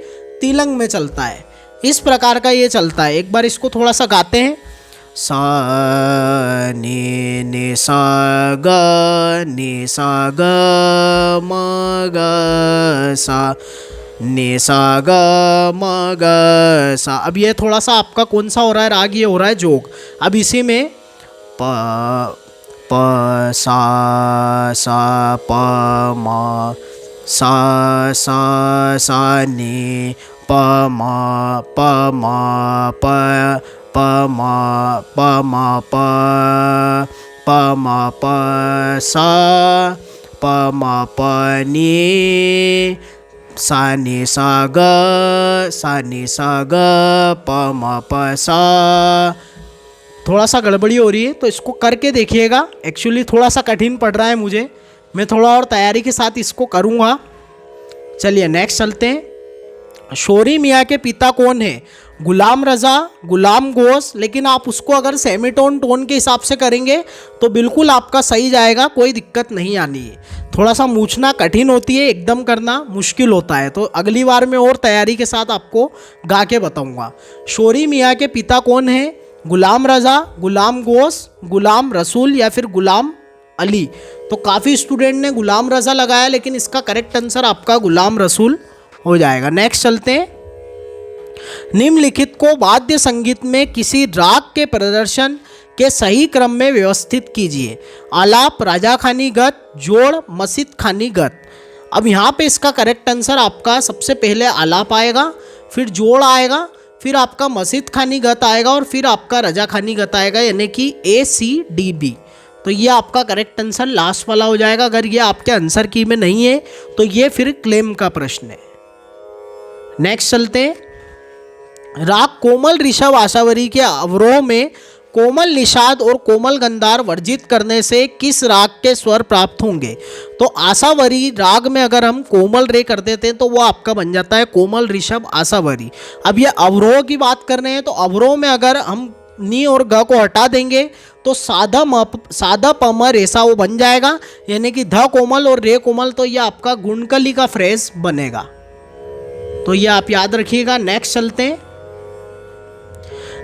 तिलंग में चलता है। इस प्रकार का ये चलता है। एक बार इसको थोड़ा सा गाते हैं। सा नी सा ग म ग सा नी सा ग म ग सा। अब ये थोड़ा सा आपका कौन सा हो रहा है राग, ये हो रहा है जोग। अब इसी में प सा प म सा नी प म सा प नी सा नी सा ग प म प सा। थोड़ा सा गड़बड़ी हो रही है तो इसको करके देखिएगा। एक्चुअली थोड़ा सा कठिन पड़ रहा है मुझे, मैं थोड़ा और तैयारी के साथ इसको करूँगा। चलिए नेक्स्ट चलते हैं। शोरी मियाँ के पिता कौन है? गुलाम रज़ा, गुलाम गौस। लेकिन आप उसको अगर सेमीटोन टोन के हिसाब से करेंगे तो बिल्कुल आपका सही जाएगा, कोई दिक्कत नहीं आनी है। थोड़ा सा मूछना कठिन होती है, एकदम करना मुश्किल होता है, तो अगली बार मैं और तैयारी के साथ आपको गा के बताऊँगा। शोरी मियाँ के पिता कौन है? गुलाम रज़ा, गुलाम गौस, गुलाम रसूल या फिर गुलाम अली। तो काफ़ी स्टूडेंट ने गुलाम रज़ा लगाया, लेकिन इसका करेक्ट आंसर आपका गुलाम रसूल हो जाएगा। नेक्स्ट चलते हैं। निम्नलिखित को वाद्य संगीत में किसी राग के प्रदर्शन के सही क्रम में व्यवस्थित कीजिए। आलाप, राजा खानी गत, जोड़, मसीत खानी गत। अब यहाँ पे इसका करेक्ट आंसर आपका सबसे पहले आलाप आएगा, फिर जोड़ आएगा, फिर आपका मसीत खानी गत आएगा, और फिर आपका रजा खानी गत आएगा, यानी कि ACDB। तो ये आपका करेक्ट आंसर लास्ट वाला हो जाएगा। अगर ये आपके आंसर की में नहीं है तो ये फिर क्लेम का प्रश्न है। नेक्स्ट चलते हैं। राग कोमल ऋषभ आशावरी के अवरोह में कोमल निषाद और कोमल गंधार वर्जित करने से किस राग के स्वर प्राप्त होंगे? तो आशावरी राग में अगर हम कोमल रे कर देते हैं तो वो आपका बन जाता है कोमल ऋषभ आशावरी। अब ये अवरोह की बात कर रहे हैं, तो अवरोह में अगर हम नी और ग को हटा देंगे तो साधा पम रेसा वो बन जाएगा, यानी कि ध कोमल और रे कोमल। तो ये आपका गुणकली का फ्रेज बनेगा, तो ये आप याद रखिएगा। नेक्स्ट चलते हैं।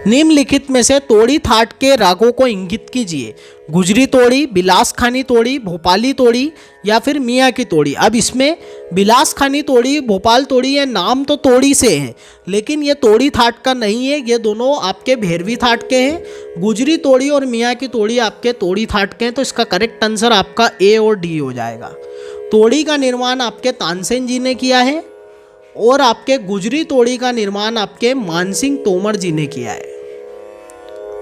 निम्नलिखित में से तोड़ी थाट के रागों को इंगित कीजिए। गुजरी तोड़ी, बिलास खानी तोड़ी, भोपाली तोड़ी या फिर मियाँ की तोड़ी। अब इसमें बिलास खानी तोड़ी, भोपाल तोड़ी, ये नाम तो तोड़ी से हैं, लेकिन ये तोड़ी थाट का नहीं है, ये दोनों आपके भैरवी थाट के हैं। गुजरी तोड़ी और मियाँ की तोड़ी आपके तोड़ी थाट के हैं, तो इसका करेक्ट आंसर आपका A और D हो जाएगा। तोड़ी का निर्माण आपके तानसेन जी ने किया है, और आपके गुजरी तोड़ी का निर्माण आपके मानसिंह तोमर जी ने किया है,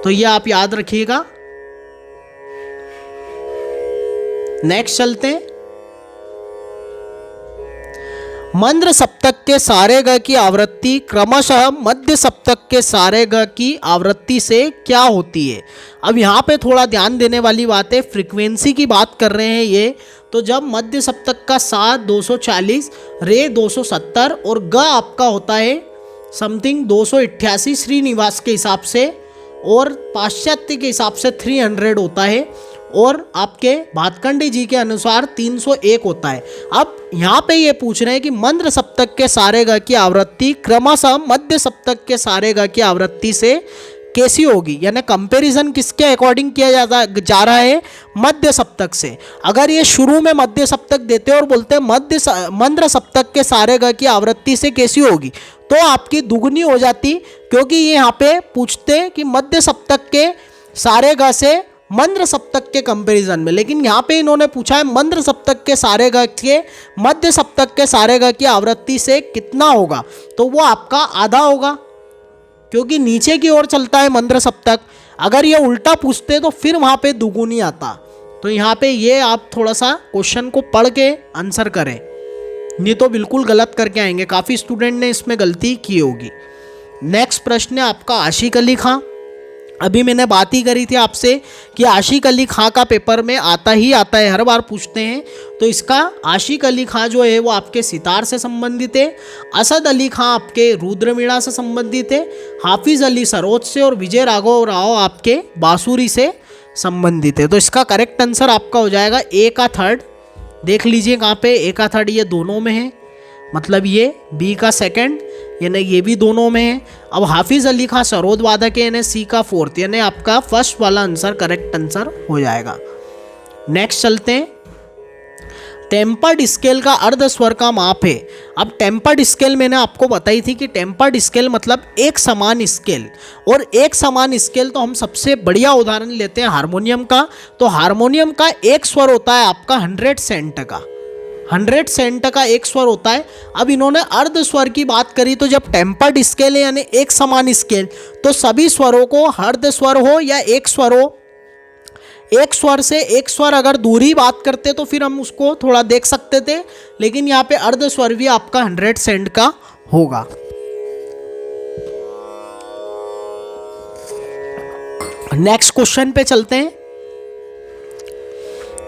तो ये आप याद रखिएगा। नेक्स्ट चलते हैं। मंद्र सप्तक के सारे ग की आवृत्ति क्रमशः मध्य सप्तक के सारे ग की आवृत्ति से क्या होती है? अब यहाँ पे थोड़ा ध्यान देने वाली बात है, फ्रीक्वेंसी की बात कर रहे हैं ये। तो जब मध्य सप्तक का सा 240, रे 270 और ग आपका होता है समथिंग 288 श्रीनिवास के हिसाब से, और पाश्चात्य के हिसाब से 300 होता है, और आपके भातखंडी जी के अनुसार 301 होता है। अब यहाँ पे ये पूछ रहे हैं कि मंद्र सप्तक के सारे ग की आवृत्ति क्रमशः मध्य सप्तक के सारे ग की आवृत्ति से कैसी होगी, यानी कंपैरिजन किसके अकॉर्डिंग किया जा रहा है? मध्य सप्तक से। अगर ये शुरू में मध्य सप्तक देते और बोलते मंद्र सप्तक के सारे ग की आवृत्ति से कैसी होगी, तो आपकी दुगनी हो जाती, क्योंकि ये यहाँ पे पूछते कि मध्य सप्तक के सारे ग से मंद्र सप्तक के कंपैरिजन में। लेकिन यहाँ पे इन्होंने पूछा है मंद्र सप्तक के सारे ग के मध्य सप्तक के सारे ग की आवृत्ति से कितना होगा, तो वो आपका आधा होगा, क्योंकि नीचे की ओर चलता है मंद्र सप्तक। अगर ये उल्टा पूछते तो फिर वहाँ पे दुगुनी आता। तो यहाँ पे ये आप थोड़ा सा क्वेश्चन को पढ़ के आंसर करें, नहीं तो बिल्कुल गलत करके आएंगे। काफ़ी स्टूडेंट ने इसमें गलती की होगी। नेक्स्ट प्रश्न है आपका आशिक अली खां। अभी मैंने बात ही करी थी आपसे कि आशिक अली खां का पेपर में आता ही आता है, हर बार पूछते हैं। तो इसका आशिक अली खां जो है वो आपके सितार से संबंधित है, असद अली खां आपके रुद्रवीणा से संबंधित है, हाफिज़ अली सरोद से, और विजय राघव राव आपके बांसुरी से संबंधित है। तो इसका करेक्ट आंसर आपका हो जाएगा ए का थर्ड। देख लीजिए कहाँ पे ए का थर्ड, ये दोनों में है, मतलब ये बी का सेकंड, यानी ये भी दोनों में है। अब हाफिज़ अली खां सरोद वादक है, यानी सी का फोर्थ, यानी आपका फर्स्ट वाला आंसर करेक्ट आंसर हो जाएगा। नेक्स्ट चलते हैं, टेम्पर्ड स्केल का अर्ध स्वर का माप है। अब टेम्पर्ड स्केल मैंने आपको बताई थी कि टेम्पर्ड स्केल मतलब एक समान स्केल, और एक समान स्केल तो हम सबसे बढ़िया उदाहरण लेते हैं हारमोनियम का। तो हारमोनियम का एक स्वर होता है आपका 100 सेंट का, 100 सेंट का एक स्वर होता है। अब इन्होंने अर्ध स्वर की बात करी, तो जब टेम्पर्ड स्केल है यानी एक समान स्केल, तो सभी स्वरों को अर्ध स्वर हो या एक स्वर हो, एक स्वर से एक स्वर अगर दूरी बात करते तो फिर हम उसको थोड़ा देख सकते थे, लेकिन यहाँ पे अर्ध स्वर भी आपका 100 सेंट का होगा। नेक्स्ट क्वेश्चन पे चलते हैं।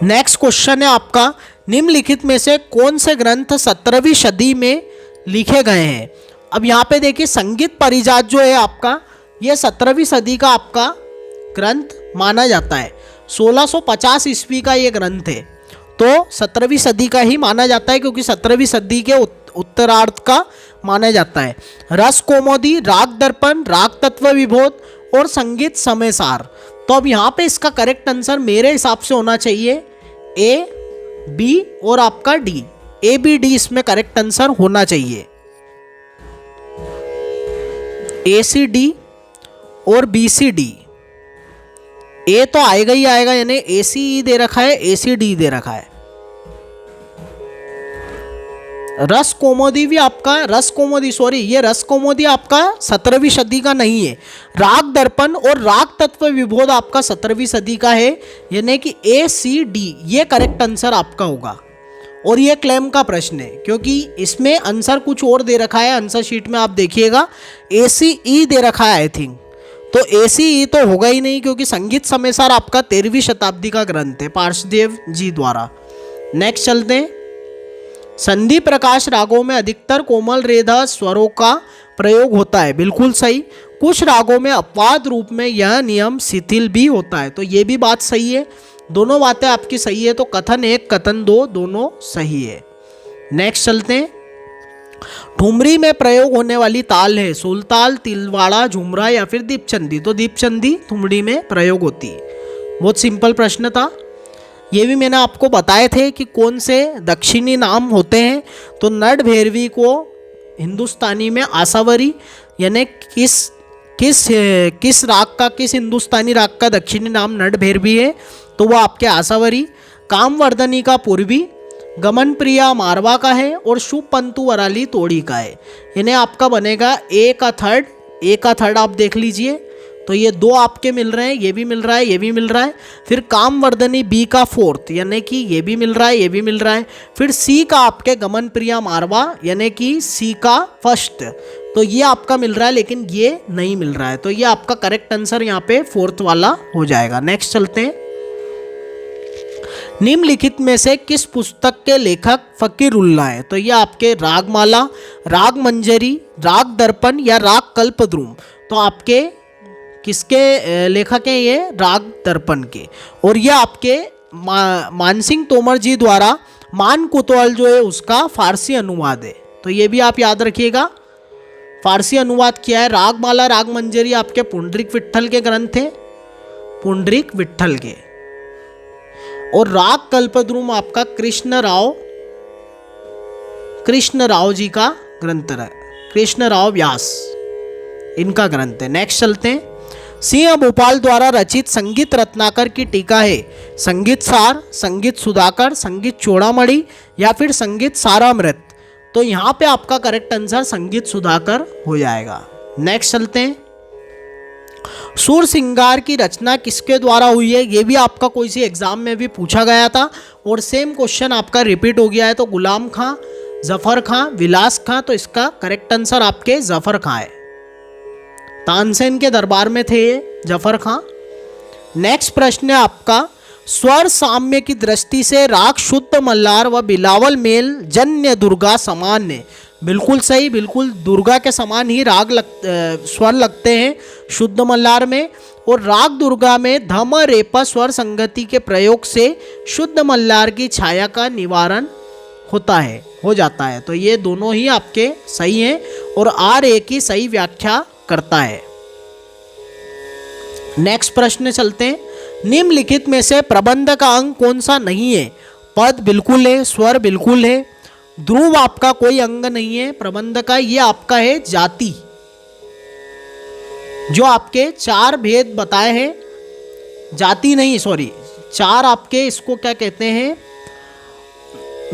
नेक्स्ट क्वेश्चन है आपका, निम्नलिखित में से कौन से ग्रंथ 17वीं सदी में लिखे गए हैं। अब यहाँ पे देखिए संगीत परिजात जो है आपका, ये 17वीं सदी का आपका ग्रंथ माना जाता है। 1650 ईस्वी का ये ग्रंथ है, तो 17वीं सदी का ही माना जाता है, क्योंकि 17वीं सदी के उत्तरार्ध का माना जाता है। रस कौमुदी, राग दर्पण, राग तत्व विबोध और संगीत समयसार। तो अब यहाँ पे इसका करेक्ट आंसर मेरे हिसाब से होना चाहिए ए, बी और आपका डी। ए, बी, डी इसमें करेक्ट आंसर होना चाहिए। ए, सी, डी और बी, सी, डी। ए तो आएगा ही आएगा, यानी ए, सी, ई दे रखा है, ए, सी, डी दे रखा है। रस कौमुदी भी आपका, रस कौमुदी सॉरी, ये रस कौमुदी आपका 17वीं सदी का नहीं है। राग दर्पण और राग तत्व विबोध आपका 17वीं सदी का है, यानी कि ए, सी, डी ये करेक्ट आंसर आपका होगा। और ये क्लेम का प्रश्न है, क्योंकि इसमें आंसर कुछ और दे रखा है, आंसर शीट में आप देखिएगा ए, सी, ई दे रखा है आई थिंक। तो ए, सी, ई तो होगा ही नहीं, क्योंकि संगीत समयसार आपका 13वीं शताब्दी का ग्रंथ है पार्श्वदेव जी द्वारा। नेक्स्ट चलते हैं, संधि प्रकाश रागों में अधिकतर कोमल रेधा स्वरों का प्रयोग होता है। बिल्कुल सही। कुछ रागों में अपवाद रूप में यह नियम शिथिल भी होता है, तो ये भी बात सही है। दोनों बातें आपकी सही है, तो कथन 1 कथन 2 दोनों सही है। नेक्स्ट चलते हैं, ठुमरी में प्रयोग होने वाली ताल है सुलताल, तिलवाड़ा, झुमरा या फिर दीपचंदी। तो दीपचंदी ठुमरी में प्रयोग होती है। बहुत सिंपल प्रश्न था। ये भी मैंने आपको बताए थे कि कौन से दक्षिणी नाम होते हैं। तो नट भैरवी को हिंदुस्तानी में आसावरी, यानी किस राग का, किस हिंदुस्तानी राग का दक्षिणी नाम नट भैरवी है, तो वो आपके आसावरी। कामवर्धनी का पूर्वी, गमन प्रिया मारवा का है, और शुभ पंतु वराली तोड़ी का है। यानी आपका बनेगा ए का थर्ड। ए का थर्ड आप देख लीजिए, तो ये दो आपके मिल रहे हैं, ये भी मिल रहा है, ये भी मिल रहा है। फिर कामवर्धनी बी का फोर्थ, यानी कि ये भी मिल रहा है, ये भी मिल रहा है। फिर सी का आपके गमन प्रिया मारवा, यानी कि सी का फर्स्ट, तो ये आपका मिल रहा है, लेकिन ये नहीं मिल रहा है। तो ये आपका करेक्ट आंसर यहाँ पे फोर्थ वाला हो जाएगा। नेक्स्ट चलते हैं, निम्नलिखित में से किस पुस्तक के लेखक फकीरुल्लाह है। तो ये आपके रागमाला, राग मंजरी, राग दर्पण या राग कल्पद्रुम। तो आपके किसके लेखक हैं ये? राग दर्पण के। और ये आपके मानसिंह तोमर जी द्वारा मान कुतूहल जो है उसका फारसी अनुवाद है। तो ये भी आप याद रखिएगा, फारसी अनुवाद किया है। रागमाला, राग मंजरी आपके पुंडरीक विट्ठल के ग्रंथ थे, पुंडरीक विट्ठल के। और राग कल्पद्रुम आपका कृष्ण राव जी का ग्रंथ है, कृष्ण राव व्यास इनका ग्रंथ है। नेक्स्ट चलते हैं, सिंह भोपाल द्वारा रचित संगीत रत्नाकर की टीका है संगीत सार, संगीत सुधाकर, संगीत चूड़ामणि या फिर संगीत सारामृत। तो यहाँ पे आपका करेक्ट आंसर संगीत सुधाकर हो जाएगा। नेक्स्ट चलते हैं, सुर सिंगार की रचना किसके द्वारा हुई है? ये भी आपका कोई सी एग्जाम में भी पूछा गया था और सेम क्वेश्चन आपका रिपीट हो गया है। तो गुलाम खां, जफर खां, विलास खां। तो इसका करेक्ट आंसर आपके जफर खां है। तानसेन के दरबार में थे ये जफर खां। नेक्स्ट प्रश्न है आपका, स्वर साम्य की दृष्टि से राग शुद्ध मल्हार व बिलावल मेल जन्य दुर्गा समान है। बिल्कुल सही, बिल्कुल दुर्गा के समान ही स्वर लगते हैं शुद्ध मल्हार में, और राग दुर्गा में धम रेप स्वर संगति के प्रयोग से शुद्ध मल्हार की छाया का निवारण हो जाता है। तो ये दोनों ही आपके सही हैं और आर ए की सही व्याख्या करता है। नेक्स्ट प्रश्न चलते हैं, निम्नलिखित में से प्रबंध का अंग कौन सा नहीं है? पद बिल्कुल है, स्वर बिल्कुल है, ध्रुव आपका कोई अंग नहीं है प्रबंध का, ये आपका है जाति। जो आपके 4 भेद बताए हैं, जाति नहीं सॉरी 4 आपके इसको क्या कहते हैं,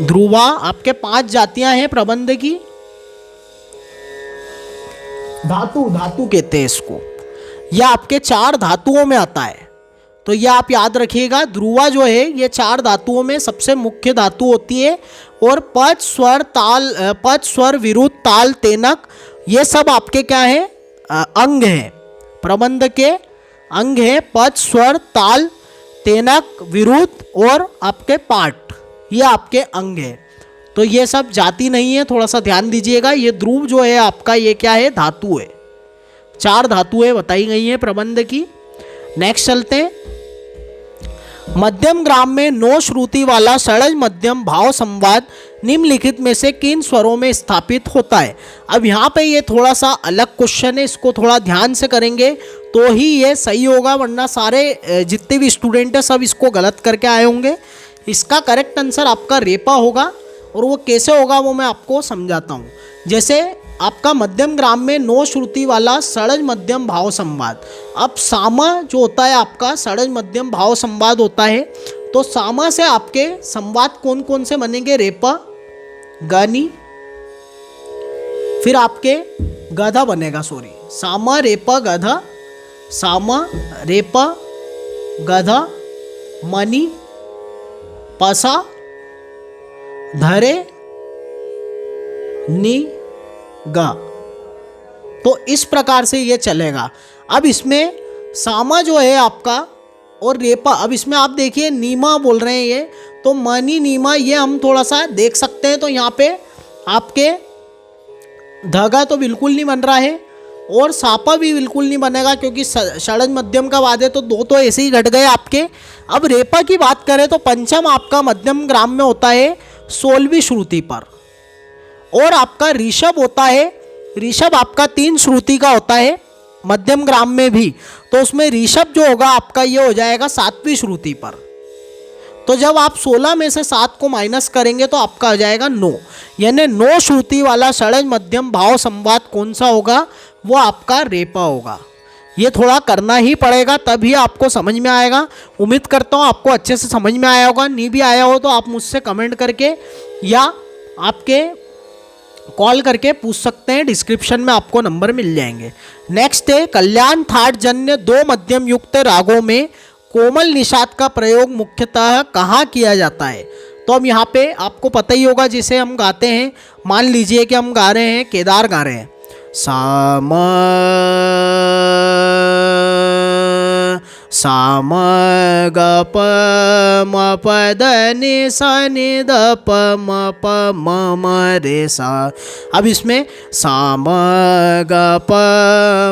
ध्रुवा, आपके 5 जातियां हैं प्रबंध की। धातु कहते हैं इसको, यह आपके 4 धातुओं में आता है। तो यह आप याद रखिएगा, ध्रुवा जो है ये 4 धातुओं में सबसे मुख्य धातु होती है, और पद स्वर विरुद्ध ताल तेनक ये सब आपके क्या है, अंग हैं प्रबंध के, अंग है पद स्वर ताल तेनक विरुद्ध और आपके पाठ, ये आपके अंग है। तो ये सब जाति नहीं है, थोड़ा सा ध्यान दीजिएगा। ये ध्रुव जो है आपका ये क्या है, धातु है। 4 धातुएं बताई गई हैं प्रबंध की। नेक्स्ट चलते हैं, मध्यम ग्राम में 9 श्रुति वाला षड्ज मध्यम भाव संवाद निम्नलिखित में से किन स्वरों में स्थापित होता है? अब यहाँ पे ये थोड़ा सा अलग क्वेश्चन है, इसको थोड़ा ध्यान से करेंगे तो ही ये सही होगा, वरना सारे जितने भी स्टूडेंट हैं सब इसको गलत करके आए होंगे। इसका करेक्ट आंसर आपका रेपा होगा, और वो कैसे होगा वो मैं आपको समझाता हूँ। जैसे आपका मध्यम ग्राम में 9 श्रुति वाला षड्ज मध्यम भाव संवाद, अब सामा जो होता है आपका षड्ज मध्यम भाव संवाद होता है, तो सामा से आपके संवाद कौन कौन से बनेंगे, रेपा गानी, फिर आपके गधा बनेगा, सॉरी सामा रेपा गधा, सामा रेपा गधा मनी पसा धरे नी गा। तो इस प्रकार से ये चलेगा। अब इसमें सामा जो है आपका और रेपा, अब इसमें आप देखिए नीमा बोल रहे हैं ये, तो मनी नीमा ये हम थोड़ा सा देख सकते हैं। तो यहाँ पे आपके धागा तो बिल्कुल नहीं बन रहा है और सापा भी बिल्कुल नहीं बनेगा, क्योंकि षड्ज मध्यम का वाद है, तो 2 तो ऐसे ही घट गए आपके। अब रेपा की बात करें तो पंचम आपका मध्यम ग्राम में होता है 16वीं श्रुति पर, और आपका ऋषभ होता है, ऋषभ आपका 3 श्रुति का होता है मध्यम ग्राम में भी, तो उसमें ऋषभ जो होगा आपका ये हो जाएगा 7वीं श्रुति पर। तो जब आप 16 में से 7 को माइनस करेंगे तो आपका हो जाएगा 9, यानी 9 श्रुति वाला षड्ज मध्यम भाव संवाद कौन सा होगा, वो आपका रेपा होगा। ये थोड़ा करना ही पड़ेगा तभी आपको समझ में आएगा। उम्मीद करता हूँ आपको अच्छे से समझ में आया होगा। नहीं भी आया हो तो आप मुझसे कमेंट करके या आपके कॉल करके पूछ सकते हैं, डिस्क्रिप्शन में आपको नंबर मिल जाएंगे। नेक्स्ट है, कल्याण थाट जन्य 2 मध्यम युक्त रागों में कोमल निषाद का प्रयोग मुख्यतः कहाँ किया जाता है? तो अब यहाँ पे आपको पता ही होगा, जिसे हम गाते हैं, मान लीजिए कि हम गा रहे हैं, केदार गा रहे हैं, साम साम ग प म प द नि सा नि द प म प म म रे सा। अब इसमें साम ग प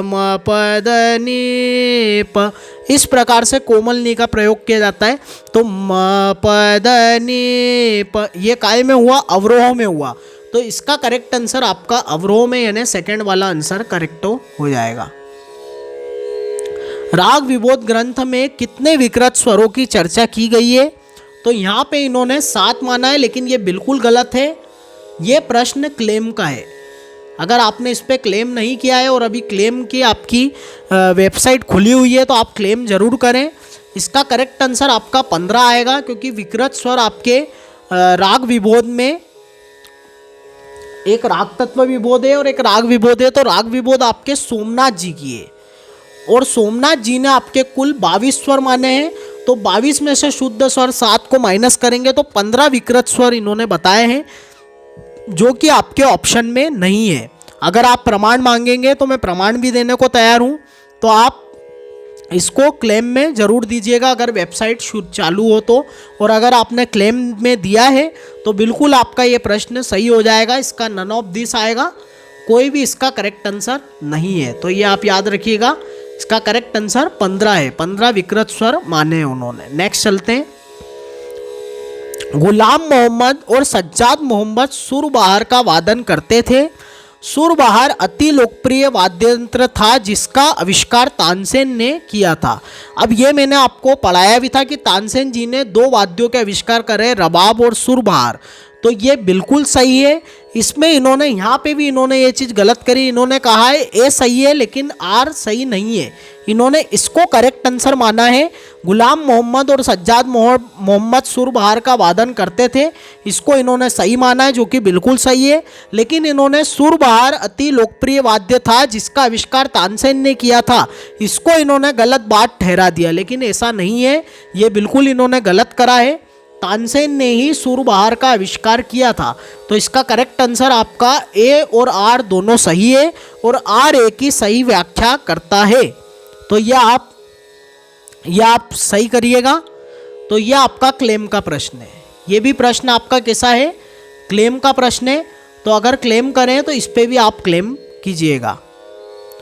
म प द नि प, इस प्रकार से कोमल नी का प्रयोग किया जाता है। तो म प द नि प ये काय में हुआ, अवरोह में हुआ, तो इसका करेक्ट आंसर आपका अवरोह में यानी सेकंड वाला आंसर करेक्ट हो जाएगा। राग विबोध ग्रंथ में कितने विकृत स्वरों की चर्चा की गई है? तो यहाँ पे इन्होंने 7 माना है, लेकिन ये बिल्कुल गलत है। ये प्रश्न क्लेम का है। अगर आपने इस पर क्लेम नहीं किया है और अभी क्लेम की आपकी वेबसाइट खुली हुई है तो आप क्लेम जरूर करें। इसका करेक्ट आंसर आपका 15 आएगा, क्योंकि विकृत स्वर आपके राग विबोध में एक राग तत्व विबोध है और एक राग विबोध है। तो राग विबोध आपके सोमनाथ जी की है, और सोमनाथ जी ने आपके कुल 22 स्वर माने हैं। तो 22 में से शुद्ध स्वर 7 को माइनस करेंगे तो 15 विकृत स्वर इन्होंने बताए हैं, जो कि आपके ऑप्शन में नहीं है। अगर आप प्रमाण मांगेंगे तो मैं प्रमाण भी देने को तैयार हूँ, तो आप इसको क्लेम में ज़रूर दीजिएगा अगर वेबसाइट चालू हो तो। और अगर आपने क्लेम में दिया है तो बिल्कुल आपका ये प्रश्न सही हो जाएगा, इसका नन ऑफ दिस आएगा, कोई भी इसका करेक्ट आंसर नहीं है। तो ये आप याद रखिएगा, इसका करेक्ट आंसर 15 है, 15 विकृत स्वर माने हैं उन्होंने। नेक्स्ट चलते हैं। गुलाम मोहम्मद और सज्जाद मोहम्मद सुरबहार का वादन करते थे। सुरबहार अति लोकप्रिय वाद्य यंत्र था जिसका आविष्कार तानसेन ने किया था। अब ये मैंने आपको पढ़ाया भी था कि तानसेन जी ने 2 वाद्यों के आविष्कार करे, रबाब और सुरबहार। तो ये बिल्कुल सही है। इसमें इन्होंने यहाँ पे भी इन्होंने ये चीज़ गलत करी, इन्होंने कहा है ए सही है लेकिन आर सही नहीं है, इन्होंने इसको करेक्ट आंसर माना है। गुलाम मोहम्मद और सज्जाद मोहम्मद सुरबहार का वादन करते थे, इसको इन्होंने सही माना है जो कि बिल्कुल सही है। लेकिन इन्होंने सुरबहार अति लोकप्रिय वाद्य था जिसका आविष्कार तानसेन ने किया था, इसको इन्होंने गलत बात ठहरा दिया, लेकिन ऐसा नहीं है, ये बिल्कुल इन्होंने गलत करा है। तानसेन ने ही सुरबहार का आविष्कार किया था। तो इसका करेक्ट आंसर आपका ए और आर दोनों सही है और आर ए की सही व्याख्या करता है। तो यह आप सही करिएगा। तो यह आपका क्लेम का प्रश्न है। ये भी प्रश्न आपका कैसा है? क्लेम का प्रश्न है। तो अगर क्लेम करें तो इस पे भी आप क्लेम कीजिएगा,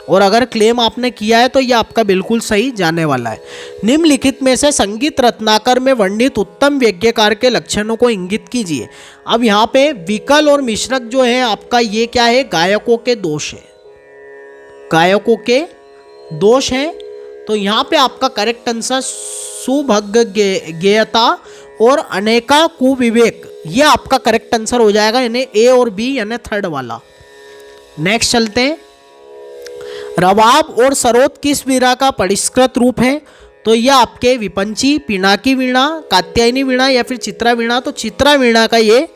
और अगर क्लेम आपने किया है तो यह आपका बिल्कुल सही जाने वाला है। निम्नलिखित में से संगीत रत्नाकर में वर्णित उत्तम वाद्यकार के लक्षणों को इंगित कीजिए। अब यहाँ पे विकल और मिश्रक जो है आपका, ये क्या है? गायकों के दोष है, गायकों के दोष हैं। तो यहाँ पे आपका करेक्ट आंसर सुभगेयता और अनेका कुविवेक, ये आपका करेक्ट आंसर हो जाएगा, यानी ए और बी, यानी थर्ड वाला। नेक्स्ट चलते हैं। रबाब और सरोद किस वीणा का परिष्कृत रूप है? तो यह आपके विपंची, पिनाकी वीणा, कात्यायनी वीणा या फिर चित्रा वीणा। तो चित्रा वीणा का ये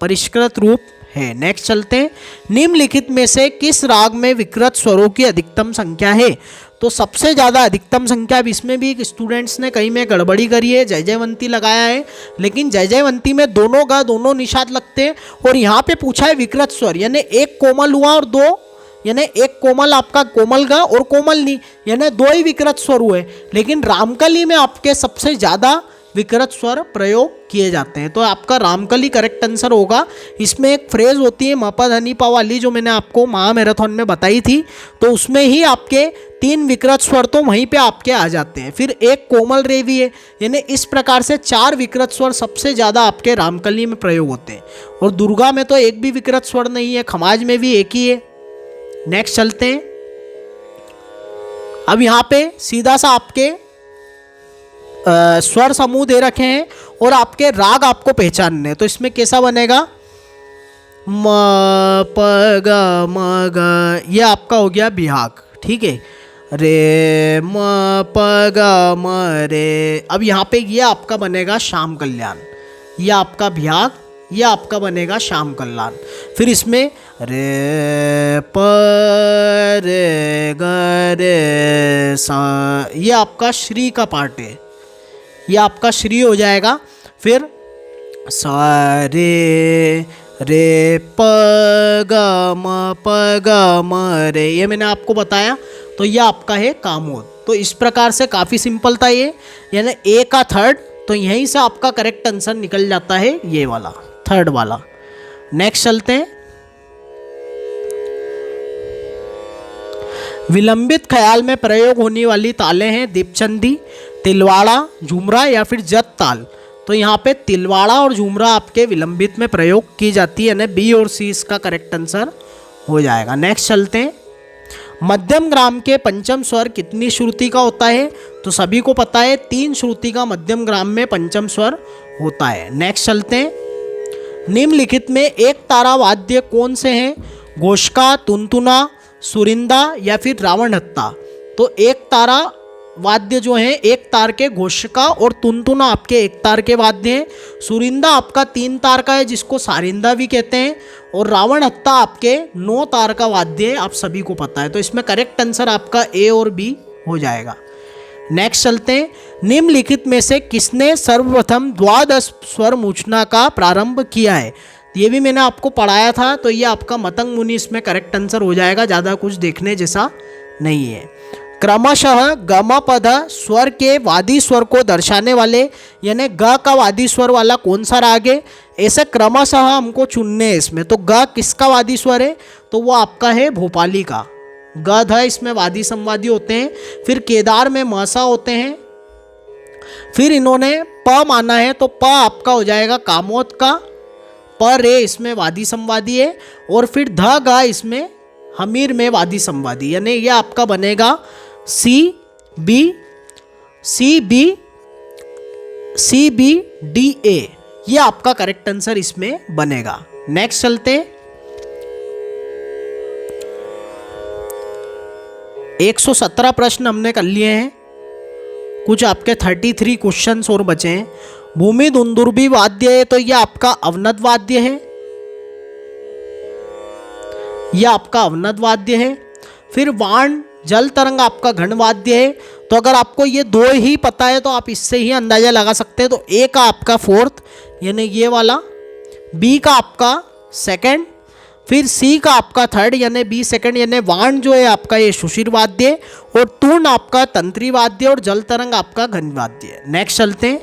परिष्कृत रूप है। नेक्स्ट चलते हैं। निम्नलिखित में से किस राग में विकृत स्वरों की अधिकतम संख्या है? तो सबसे ज़्यादा अधिकतम संख्या, अब इसमें भी स्टूडेंट्स ने कहीं में गड़बड़ी करी है, जय जयवंती लगाया है, लेकिन जय जयवंती में दोनों गा, दोनों निषाद लगते हैं। और यहाँ पे पूछा है विकृत स्वर, यानी एक कोमल हुआ और 2, यानी एक कोमल आपका कोमल गा और कोमल नी, यानी 2 ही विकृत स्वर हुए। लेकिन रामकली में आपके सबसे ज़्यादा विकृत स्वर प्रयोग किए जाते हैं। तो आपका रामकली करेक्ट आंसर होगा। इसमें एक फ्रेज होती है मपद हनीपा वाली, जो मैंने आपको महामैराथन में बताई थी, तो उसमें ही आपके 3 विकृत स्वर तो वहीं पे आपके आ जाते हैं। फिर एक कोमल रे भी है, यानी इस प्रकार से 4 विकृत स्वर सबसे ज़्यादा आपके रामकली में प्रयोग होते हैं। और दुर्गा में तो एक भी विकृत स्वर नहीं है, खमाज में भी एक ही है। नेक्स्ट चलते हैं। अब यहाँ पे सीधा सा आपके स्वर समूह दे रखे हैं और आपके राग आपको पहचानने हैं। तो इसमें कैसा बनेगा? म प ग म ग, ये आपका हो गया बिहाग, ठीक है। रे म प ग म रे। अब यहाँ पे ये आपका बनेगा श्याम कल्याण, ये आपका बिहाग, ये आपका बनेगा श्याम कल्याण। फिर इसमें रे प रे ग रे सा, ये आपका श्री का पार्ट है, ये आपका श्री हो जाएगा। फिर सा रे रे प ग म प ग म रे, ये मैंने आपको बताया। तो ये आपका है कामोद। तो इस प्रकार से काफ़ी सिंपल था ये, यानी ए का थर्ड। तो यहीं से आपका करेक्ट आंसर निकल जाता है, ये वाला थर्ड वाला। नेक्स्ट चलते हैं। विलंबित ख्याल में प्रयोग होने वाली तालें हैं दीपचंदी, तिलवाड़ा, झुमरा या फिर जत ताल। तो यहाँ पे तिलवाड़ा और झुमरा आपके विलंबित में प्रयोग की जाती है, यानी बी और सी इसका करेक्ट आंसर हो जाएगा। नेक्स्ट चलते हैं। मध्यम ग्राम के पंचम स्वर कितनी श्रुति का होता है? तो सभी को पता है 3 श्रुति का मध्यम ग्राम में पंचम स्वर होता है। नेक्स्ट चलते हैं। निम्नलिखित में एक तारा वाद्य कौन से हैं? घोषका, तुनतुना, सुरिंदा या फिर रावणहत्ता। तो एक तारा वाद्य जो है, एक तार के घोषका और तुनतुना आपके एक तार के वाद्य हैं। सुरिंदा आपका 3 तार का है जिसको सारिंदा भी कहते हैं, और रावणहत्ता आपके 9 तार का वाद्य है, आप सभी को पता है। तो इसमें करेक्ट आंसर आपका ए और बी हो जाएगा। नेक्स्ट चलते हैं। निम्नलिखित में से किसने सर्वप्रथम द्वादश स्वर मूर्छना का प्रारंभ किया है? ये भी मैंने आपको पढ़ाया था, तो ये आपका मतंग मुनि इसमें करेक्ट आंसर हो जाएगा, ज़्यादा कुछ देखने जैसा नहीं है। क्रमशः गम पद स्वर के वादी स्वर को दर्शाने वाले, यानी ग का वादी स्वर वाला कौन सा राग है, ऐसे क्रमशः हमको चुनने हैं इसमें। तो ग किसका वादी स्वर है, तो वो आपका है भोपाली का। ग ध इसमें वादी संवादी होते हैं। फिर केदार में महसा होते हैं। फिर इन्होंने प माना है, तो प आपका हो जाएगा कामोद का। प रे इसमें वादी संवादी है। और फिर ध ग इसमें हमीर में वादी संवादी, यानी ये आपका बनेगा सी बी डी ए, ये आपका करेक्ट आंसर इसमें बनेगा। नेक्स्ट चलते 117 प्रश्न हमने कर लिए हैं, कुछ आपके 33 क्वेश्चंस और बचे हैं। भूमि दुंदुर्भी वाद्य है, तो ये आपका अवनद वाद्य है, यह आपका अवनद वाद्य है। फिर वाण जल तरंग आपका घन वाद्य है। तो अगर आपको ये दो ही पता है तो आप इससे ही अंदाजा लगा सकते हैं। तो ए का आपका फोर्थ, यानी ये वाला, बी का आपका सेकंड, फिर सी का आपका थर्ड, यानी बी सेकंड, यानी वाण जो है आपका ये सुशिर वाद्य, और तूर्ण आपका तंत्री वाद्य, और जल तरंग आपका घन वाद्य। नेक्स्ट चलते हैं।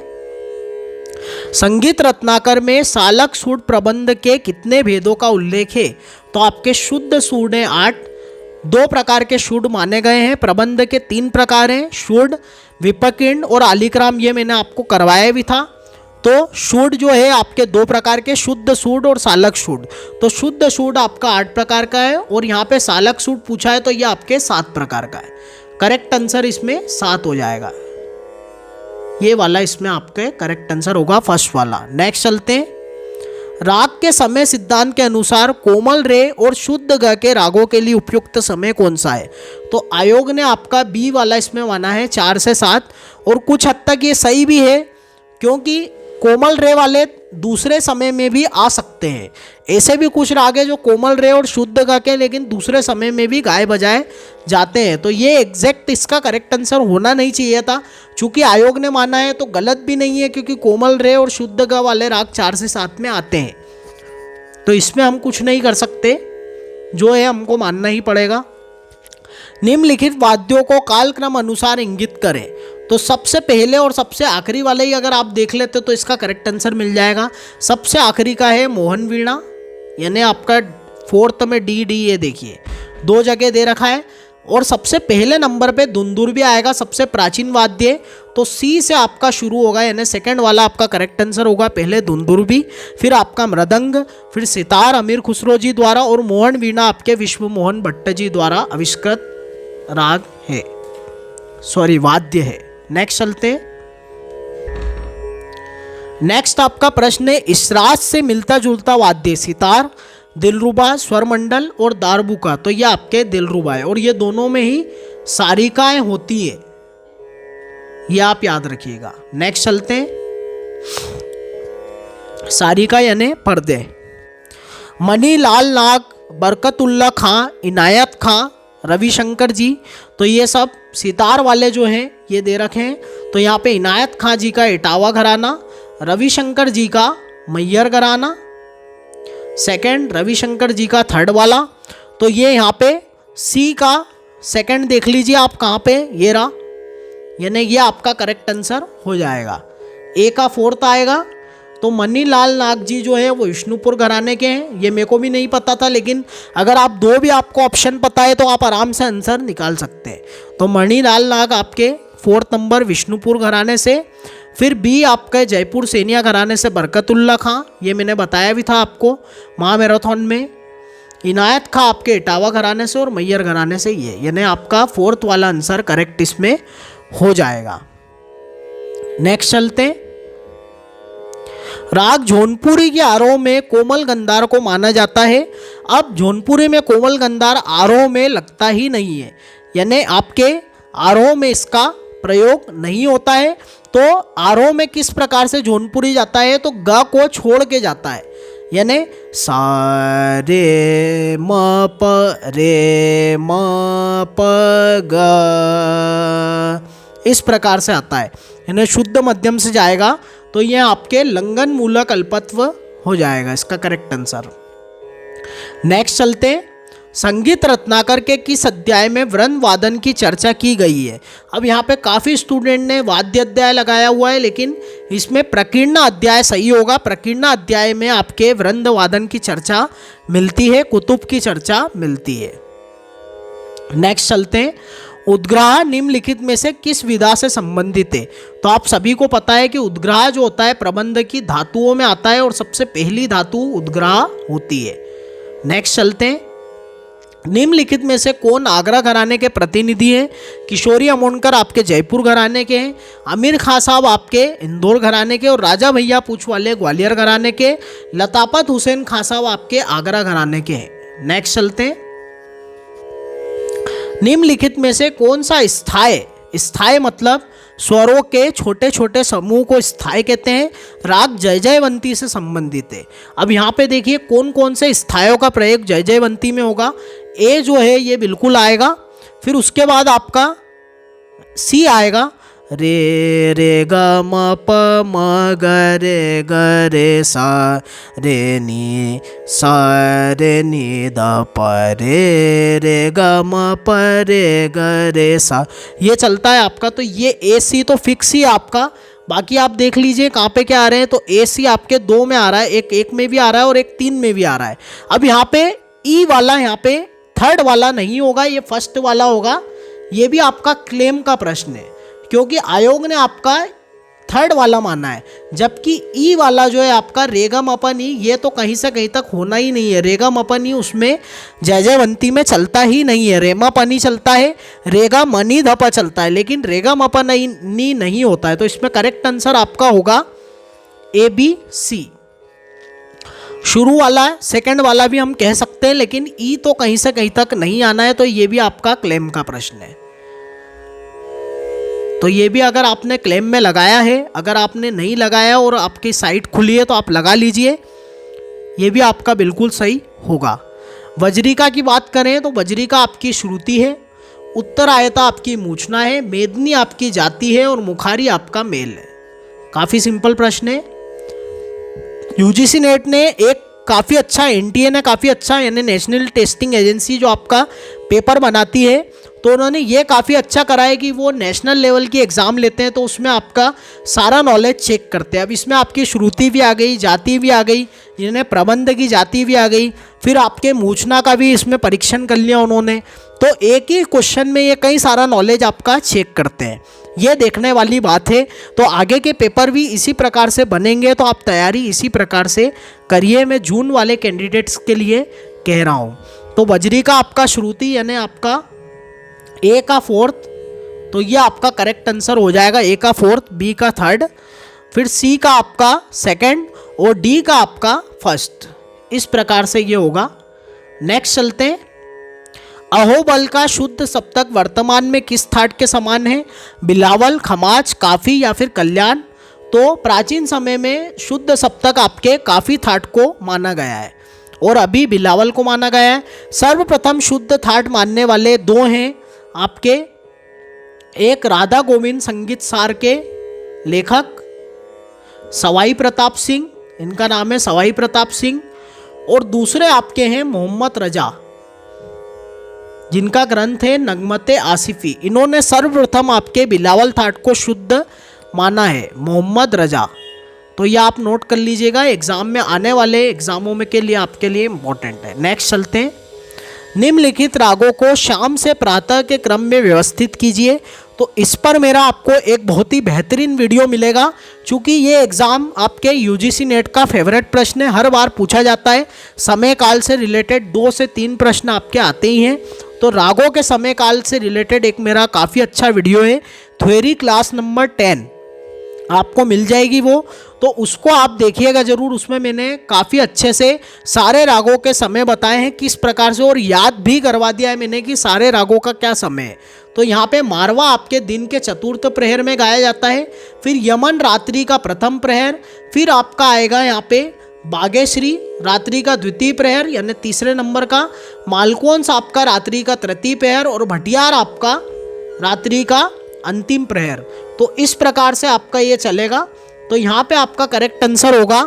संगीत रत्नाकर में सालक सूड प्रबंध के कितने भेदों का उल्लेख है, तो आपके शुद्ध सूड हैं 8, 2 प्रकार के शुड माने गए हैं। प्रबंध के 3 प्रकार हैं, शुड, विपकिंड और आलिक्राम, ये मैंने आपको करवाया भी था। तो शुड जो है आपके 2 प्रकार के, शुद्ध सूड और सालक सूड। तो शुद्ध सूड आपका 8 प्रकार का है, और यहाँ पे सालक सूड पूछा है तो ये आपके 7 प्रकार का है। करेक्ट आंसर इसमें 7 हो जाएगा, ये वाला इसमें आपके करेक्ट आंसर होगा, फर्स्ट वाला। नेक्स्ट चलते हैं। राग के समय सिद्धांत के अनुसार कोमल रे और शुद्ध ग के रागों के लिए उपयुक्त समय कौन सा है, तो आयोग ने आपका बी वाला इसमें माना है 4 से 7, और कुछ हद तक ये सही भी है, क्योंकि कोमल रे वाले दूसरे समय में भी आ सकते हैं। ऐसे भी कुछ राग है जो कोमल रे और शुद्ध ग के लेकिन दूसरे समय में भी गाए बजाए जाते हैं। तो ये एग्जैक्ट इसका करेक्ट आंसर होना नहीं चाहिए था, चूंकि आयोग ने माना है तो गलत भी नहीं है, क्योंकि कोमल रे और शुद्ध ग वाले राग 4 से 7 में आते हैं। तो इसमें हम कुछ नहीं कर सकते, जो है हमको मानना ही पड़ेगा। निम्नलिखित वाद्यों को कालक्रम अनुसार इंगित करें, तो सबसे पहले और सबसे आखिरी वाले ही अगर आप देख लेते तो इसका करेक्ट आंसर मिल जाएगा। सबसे आखिरी का है मोहन वीणा, यानी आपका 4th में डी, ये देखिए 2 जगह दे रखा है। और सबसे पहले नंबर पे दुंदुर्भी आएगा, सबसे प्राचीन वाद्य, तो सी से आपका शुरू होगा, यानी सेकंड वाला आपका करेक्ट आंसर होगा। पहले दुंदुर्भी, फिर आपका मृदंग, फिर सितार अमीर खुसरो जी द्वारा, और मोहन वीणा आपके विश्व मोहन भट्ट जी द्वारा आविष्कृत राग है, सॉरी वाद्य है। नेक्स्ट चलते। नेक्स्ट आपका प्रश्न है, इसराज से मिलता जुलता वाद्य सितार, दिलरुबा, स्वरमंडल और दारबुका, तो ये आपके दिलरुबा है, और ये दोनों में ही सारिकाएं होती है, ये आप याद रखिएगा। नेक्स्ट चलते हैं। सारिका यानी पर्दे। मनी लाल नाग, बरकतुल्ला खां, इनायत खां, रविशंकर जी, तो ये सब सितार वाले जो हैं ये दे रखे हैं। तो यहाँ पे इनायत खां जी का इटावा घराना, रविशंकर जी का मैयर घराना, सेकंड रविशंकर जी का थर्ड वाला। तो ये यहाँ पे सी का सेकंड देख लीजिए आप कहाँ पे, ये रहा, यानी ये आपका करेक्ट आंसर हो जाएगा। ए का 4th आएगा। तो मनी लाल नाग जी जो है वो विष्णुपुर घराने के हैं, ये मेरे को भी नहीं पता था, लेकिन अगर आप 2 भी आपको ऑप्शन पता है तो आप आराम से आंसर निकाल सकते हैं। तो मनी लाल नाग आपके 4th नंबर विष्णुपुर घराने से। फिर बी आपके जयपुर सैनिया घराने से बरकतुल्ला खां, ये मैंने बताया भी था आपको महामैराथन में। इनायत खां आपके इटावा घराने से, और मैयर घराने से, ये यानी आपका 4th वाला आंसर करेक्ट इसमें हो जाएगा। नेक्स्ट चलते। राग जौनपुरी के आरोह में कोमल गंधार को माना जाता है। अब जौनपुरी में कोमल गंधार आरोह में लगता ही नहीं है, यानी आपके आरोह में इसका प्रयोग नहीं होता है। तो आरोह में किस प्रकार से जौनपुरी जाता है, तो ग को छोड़ के जाता है, यानी सा रे म प ग, इस प्रकार से आता है, यानी शुद्ध मध्यम से जाएगा। तो ये आपके लंगन मूलक अल्पत्व हो जाएगा इसका करेक्ट आंसर। नेक्स्ट चलते हैं, संगीत रत्नाकर के किस अध्याय में वृंद वादन की चर्चा की गई है। अब यहाँ पे काफ़ी स्टूडेंट ने वाद्य अध्याय लगाया हुआ है, लेकिन इसमें प्रकीर्णा अध्याय सही होगा। प्रकीर्णा अध्याय में आपके वृंद वादन की चर्चा मिलती है, कुतुब की चर्चा मिलती है। नेक्स्ट चलते हैं, उद्ग्रह निम्नलिखित में से किस विधा से संबंधित है। तो आप सभी को पता है कि उद्ग्रह जो होता है प्रबंध की धातुओं में आता है और सबसे पहली धातु उद्ग्रह होती है। नेक्स्ट चलते हैं, निम्नलिखित में से कौन आगरा घराने के प्रतिनिधि हैं। किशोरी अमोनकर आपके जयपुर घराने के हैं, आमिर खां साहब आपके इंदौर घराने के, और राजा भैया पूछवाले ग्वालियर घराने के, लतापत हुसैन खां साहब आपके आगरा घराने के हैं। नेक्स्ट चलते हैं, निम्नलिखित में से कौन सा स्थाय, स्थाय मतलब स्वरों के छोटे छोटे समूह को स्थाय कहते हैं, राग जय जयवंती से संबंधित है। अब यहाँ पे देखिए कौन कौन से स्थायों का प्रयोग जय जयवंती में होगा। ए जो है ये बिल्कुल आएगा, फिर उसके बाद आपका सी आएगा, रे रे ग म प म ग रे सा रे नी द प रे ग म प रे सा, ये चलता है आपका। तो ये ए सी तो फिक्स ही आपका। बाकी आप देख लीजिए कहाँ पे क्या आ रहे हैं। तो ए सी आपके 2 में आ रहा है, एक में भी आ रहा है और एक 3 में भी आ रहा है। अब यहाँ पे ई वाला, यहाँ पे थर्ड वाला नहीं होगा, ये फर्स्ट वाला होगा। ये भी आपका क्लेम का प्रश्न है, क्योंकि आयोग ने आपका थर्ड वाला माना है, जबकि ई वाला जो है आपका रेगम अपन ई, ये तो कहीं से कहीं तक होना ही नहीं है। रेगम अपन ई उसमें जय जयवंती में चलता ही नहीं है। रेमा पनी चलता है, रेगा मनी धपा चलता है, लेकिन रेगम अपन नी नहीं होता है। तो इसमें करेक्ट आंसर आपका होगा ए बी सी। शुरू वाला सेकंड वाला भी हम कह सकते हैं, लेकिन ई तो कहीं से कहीं तक नहीं आना है। तो ये भी आपका क्लेम का प्रश्न है। तो ये भी अगर आपने क्लेम में लगाया है, अगर आपने नहीं लगाया और आपकी साइट खुली है तो आप लगा लीजिए, ये भी आपका बिल्कुल सही होगा। वज्रिका की बात करें तो वज्रिका आपकी श्रुति है, उत्तरायता आपकी मूर्छना है, मेदनी आपकी जाति है और मुखारी आपका मेल है। काफ़ी सिंपल प्रश्न है। यूजीसी नेट ने एक काफ़ी अच्छा, एनटीए ने काफ़ी अच्छा, यानी नेशनल टेस्टिंग एजेंसी जो आपका पेपर बनाती है, तो उन्होंने ये काफ़ी अच्छा करा है कि वो नेशनल लेवल की एग्ज़ाम लेते हैं, तो उसमें आपका सारा नॉलेज चेक करते हैं। अब इसमें आपकी श्रुति भी आ गई, जाति भी आ गई, जिन्हें प्रबंध की जाति भी आ गई, फिर आपके मूर्छना का भी इसमें परीक्षण कर लिया उन्होंने। तो एक ही क्वेश्चन में ये कई सारा नॉलेज आपका चेक करते हैं, ये देखने वाली बात है। तो आगे के पेपर भी इसी प्रकार से बनेंगे, तो आप तैयारी इसी प्रकार से करिए। मैं जून वाले कैंडिडेट्स के लिए कह रहा हूँ। तो वज्रिका आपका श्रुति यानी आपका ए का फोर्थ, तो ये आपका करेक्ट आंसर हो जाएगा। ए का फोर्थ, बी का थर्ड, फिर सी का आपका सेकंड और डी का आपका फर्स्ट, इस प्रकार से ये होगा। नेक्स्ट चलते हैं, अहोबल का शुद्ध सप्तक वर्तमान में किस थाट के समान है। बिलावल, खमाज, काफी या फिर कल्याण। तो प्राचीन समय में शुद्ध सप्तक आपके काफी थाट को माना गया है और अभी बिलावल को माना गया है। सर्वप्रथम शुद्ध थाट मानने वाले 2 हैं आपके, एक राधा गोविंद संगीत सार के लेखक सवाई प्रताप सिंह, इनका नाम है सवाई प्रताप सिंह, और दूसरे आपके हैं मोहम्मद रजा, जिनका ग्रंथ है नगमते आसिफी। इन्होंने सर्वप्रथम आपके बिलावल थाट को शुद्ध माना है, मोहम्मद रजा। तो ये आप नोट कर लीजिएगा, एग्जाम में आने वाले एग्जामों में के लिए आपके लिए इम्पोर्टेंट है। नेक्स्ट चलते हैं, निम्नलिखित रागों को शाम से प्रातः के क्रम में व्यवस्थित कीजिए। तो इस पर मेरा आपको एक बहुत ही बेहतरीन वीडियो मिलेगा, क्योंकि ये एग्ज़ाम आपके यूजीसी नेट का फेवरेट प्रश्न है, हर बार पूछा जाता है। समय काल से रिलेटेड 2 से 3 प्रश्न आपके आते ही हैं। तो रागों के समय काल से रिलेटेड एक मेरा काफ़ी अच्छा वीडियो है, थ्योरी क्लास नंबर 10 आपको मिल जाएगी वो, तो उसको आप देखिएगा ज़रूर। उसमें मैंने काफ़ी अच्छे से सारे रागों के समय बताए हैं किस प्रकार से, और याद भी करवा दिया है मैंने कि सारे रागों का क्या समय है। तो यहाँ पे मारवा आपके दिन के चतुर्थ प्रहर में गाया जाता है, फिर यमन रात्रि का प्रथम प्रहर, फिर आपका आएगा यहाँ पे बागेश्वरी रात्रि का द्वितीय प्रहर यानी तीसरे नंबर का, मालकोंस आपका रात्रि का तृतीय प्रहर, और भटियार आपका रात्रि का अंतिम प्रहर। तो इस प्रकार से आपका ये चलेगा। तो यहाँ पे आपका करेक्ट आंसर होगा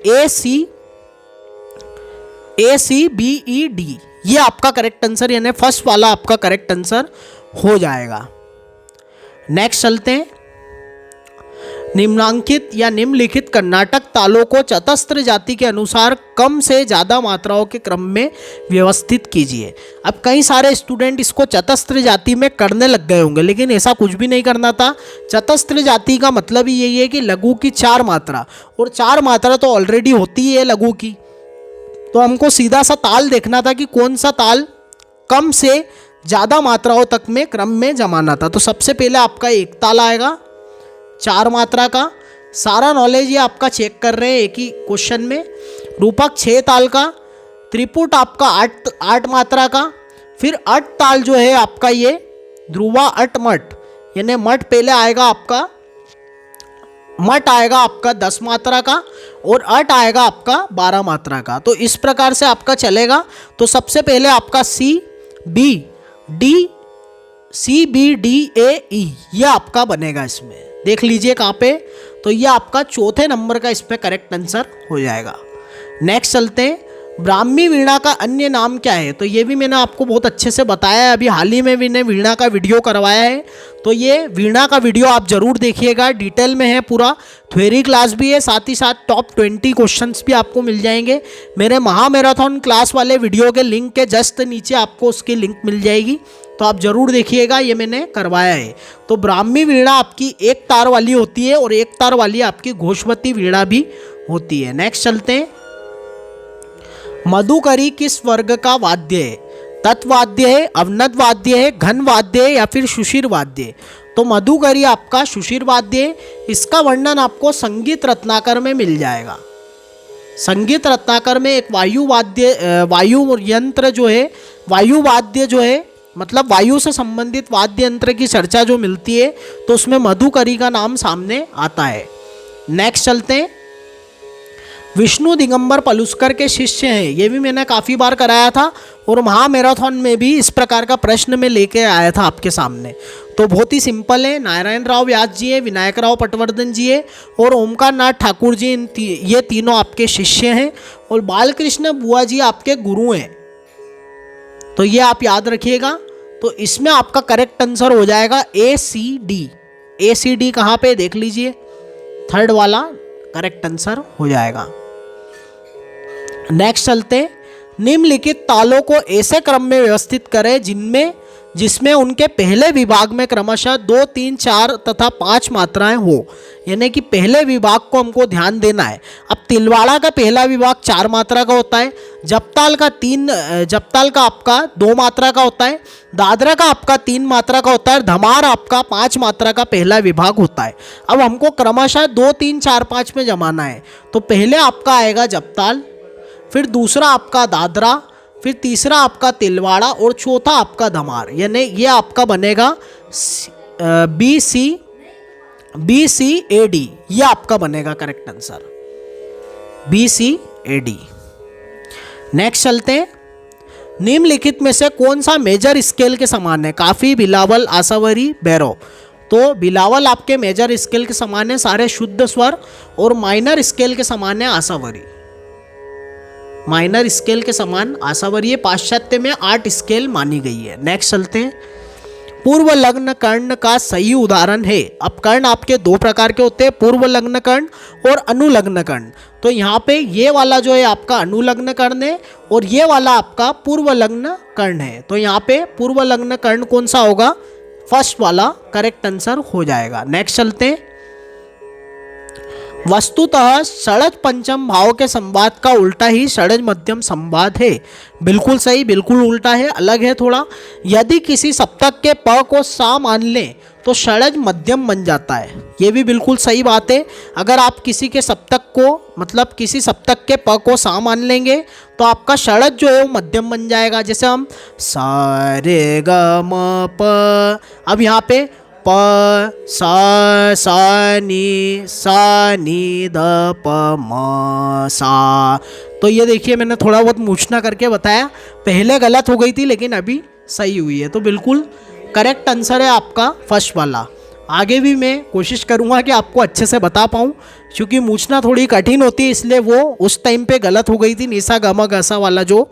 ACBED, ये आपका करेक्ट आंसर यानी फर्स्ट वाला आपका करेक्ट आंसर हो जाएगा। नेक्स्ट चलते हैं। निम्नांकित या निम्नलिखित कर्नाटक तालों को चतस्त्र जाति के अनुसार कम से ज़्यादा मात्राओं के क्रम में व्यवस्थित कीजिए। अब कई सारे स्टूडेंट इसको चतस्त्र जाति में करने लग गए होंगे, लेकिन ऐसा कुछ भी नहीं करना था। चतस्त्र जाति का मतलब ही यही है कि लघु की 4 मात्रा, और 4 मात्रा तो ऑलरेडी होती है लघु की, तो हमको सीधा सा ताल देखना था कि कौन सा ताल कम से ज़्यादा मात्राओं तक में क्रम में जमाना था। तो सबसे पहले आपका एक ताल आएगा 4 मात्रा का, सारा नॉलेज ये आपका चेक कर रहे हैं एक ही क्वेश्चन में। रूपक 6 ताल का, त्रिपुट आपका 8 मात्रा का, फिर अट ताल जो है आपका ये ध्रुवा अट मठ, यानी मठ पहले आएगा आपका, मठ आएगा आपका 10 मात्रा का, और अट आएगा आपका 12 मात्रा का। तो इस प्रकार से आपका चलेगा। तो सबसे पहले आपका CBDAE ये आपका बनेगा। इसमें देख लीजिए कहाँ पे, तो ये आपका चौथे नंबर का इस पे करेक्ट आंसर हो जाएगा। नेक्स्ट चलते हैं। ब्राह्मी वीणा का अन्य नाम क्या है? तो ये भी मैंने आपको बहुत अच्छे से बताया है, अभी हाल ही में भी ने वीणा का वीडियो करवाया है, तो ये वीणा का वीडियो आप ज़रूर देखिएगा, डिटेल में है पूरा, थ्योरी क्लास भी है, साथ ही साथ टॉप 20 क्वेश्चंस भी आपको मिल जाएंगे। मेरे महामैराथन क्लास वाले वीडियो के लिंक के जस्ट नीचे आपको उसकी लिंक मिल जाएगी, तो आप ज़रूर देखिएगा, ये मैंने करवाया है। तो ब्राह्मी वीणा आपकी 1 तार वाली होती है, और 1 तार वाली आपकी घोषवती वीणा भी होती है। नेक्स्ट चलते हैं। मधुकरी किस वर्ग का वाद्य है? तत्वाद्य है, अवनद वाद्य है, घन वाद्य है, या फिर शुशिर वाद्य है? तो मधुकरी आपका शुशिर वाद्य है। इसका वर्णन आपको संगीत रत्नाकर में मिल जाएगा। संगीत रत्नाकर में एक वायु यंत्र जो है, वायु वाद्य जो है, मतलब वायु से संबंधित वाद्य यंत्र की चर्चा जो मिलती है, तो उसमें मधुकरी का नाम सामने आता है। नेक्स्ट चलते हैं। विष्णु दिगंबर पलुस्कर के शिष्य हैं, ये भी मैंने काफ़ी बार कराया था, और महामैराथन में भी इस प्रकार का प्रश्न में लेके आया था आपके सामने। तो बहुत ही सिंपल है, नारायण राव व्यास जी है, विनायक राव पटवर्धन जी है, और ओमकार नाथ ठाकुर जी, ये तीनों आपके शिष्य हैं, और बालकृष्ण बुआ जी आपके गुरु हैं। तो ये आप याद रखिएगा। तो इसमें आपका करेक्ट आंसर हो जाएगा ACD। ACD कहाँ पे देख लीजिए, 3rd वाला करेक्ट आंसर हो जाएगा। नेक्स्ट चलते। निम्नलिखित तालों को ऐसे क्रम में व्यवस्थित करें जिसमें उनके पहले विभाग में क्रमशः 2, 3, 4 तथा 5 मात्राएं हो, यानी कि पहले विभाग को हमको ध्यान देना है। अब तिलवाड़ा का पहला विभाग 4 मात्रा का होता है, जपताल का आपका 2 मात्रा का होता है, दादरा का आपका 3 मात्रा का होता है, धमार आपका 5 मात्रा का पहला विभाग होता है। अब हमको क्रमशः 2, 3, 4, 5 में जमाना है। तो पहले आपका आएगा जपताल, फिर दूसरा आपका दादरा, फिर तीसरा आपका तिलवाड़ा, और चौथा आपका धमार, यानी ये आपका बनेगा BCAD, ये आपका बनेगा करेक्ट आंसर BCAD। नेक्स्ट चलते हैं। निम्नलिखित में से कौन सा मेजर स्केल के समान है? काफ़ी, बिलावल, आसावरी, भैरव। तो बिलावल आपके मेजर स्केल के समान है, सारे शुद्ध स्वर, और माइनर स्केल के समान है आसावरी। माइनर स्केल के समान आसावरी पाश्चात्य में 8 स्केल मानी गई है। नेक्स्ट चलते हैं। पूर्व लग्न कर्ण का सही उदाहरण है। अब कर्ण आपके 2 प्रकार के होते हैं, पूर्व लग्न कर्ण और अनुलग्न कर्ण। तो यहाँ पे ये वाला जो है आपका अनुलग्न कर्ण है, और ये वाला आपका पूर्व लग्न कर्ण है। तो यहाँ पे पूर्व लग्न कर्ण कौन सा होगा? फर्स्ट वाला करेक्ट आंसर हो जाएगा। नेक्स्ट चलते हैं। वस्तुतः षड्ज पंचम भाव के संवाद का उल्टा ही षड्ज मध्यम संवाद है। बिल्कुल सही, बिल्कुल उल्टा है, अलग है थोड़ा। यदि किसी सप्तक के प को सा मान लें तो षड्ज मध्यम बन जाता है, ये भी बिल्कुल सही बात है। अगर आप किसी के सप्तक को, मतलब किसी सप्तक के प को सा मान लेंगे तो आपका षड्ज जो है वो मध्यम बन जाएगा। जैसे हम सा रे ग म प, अब यहाँ पे प सा नी ध प म सा। तो ये देखिए मैंने थोड़ा बहुत मूर्छना करके बताया, पहले गलत हो गई थी लेकिन अभी सही हुई है। तो बिल्कुल करेक्ट आंसर है आपका फर्स्ट वाला। आगे भी मैं कोशिश करूँगा कि आपको अच्छे से बता पाऊँ, क्योंकि पूछना थोड़ी कठिन होती है, इसलिए वो उस टाइम पे गलत हो गई थी। निसा गमा गसा वाला जो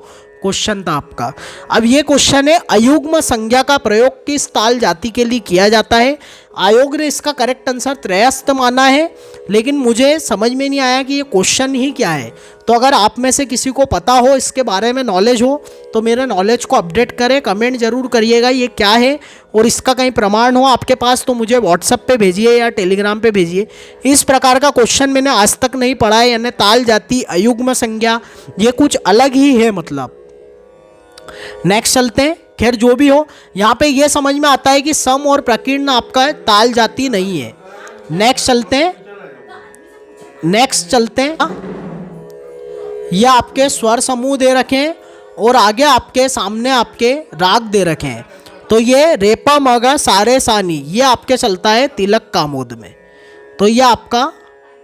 क्वेश्चन था आपका। अब ये क्वेश्चन है, अयुग्म संज्ञा का प्रयोग किस ताल जाति के लिए किया जाता है। आयोग ने इसका करेक्ट आंसर त्रयस्थ माना है, लेकिन मुझे समझ में नहीं आया कि ये क्वेश्चन ही क्या है। तो अगर आप में से किसी को पता हो, इसके बारे में नॉलेज हो, तो मेरे नॉलेज को अपडेट करें, कमेंट जरूर करिएगा ये क्या है, और इसका कहीं प्रमाण हो आपके पास तो मुझे व्हाट्सएप पे भेजिए या टेलीग्राम पे भेजिए। इस प्रकार का क्वेश्चन मैंने आज तक नहीं पढ़ा है, यानी ताल जाति, अयुग्म संज्ञा, ये कुछ अलग ही है मतलब। नेक्स्ट चलते हैं। खैर जो भी हो, यहाँ पे ये समझ में आता है कि सम और प्रकीर्ण आपका ताल जाति नहीं है। नेक्स्ट चलते हैं। ये आपके स्वर समूह दे रखे हैं और आगे आपके सामने आपके राग दे रखे हैं। तो ये रेपा मगा सारे सानी, ये आपके चलता है तिलक कामोद में। तो ये आपका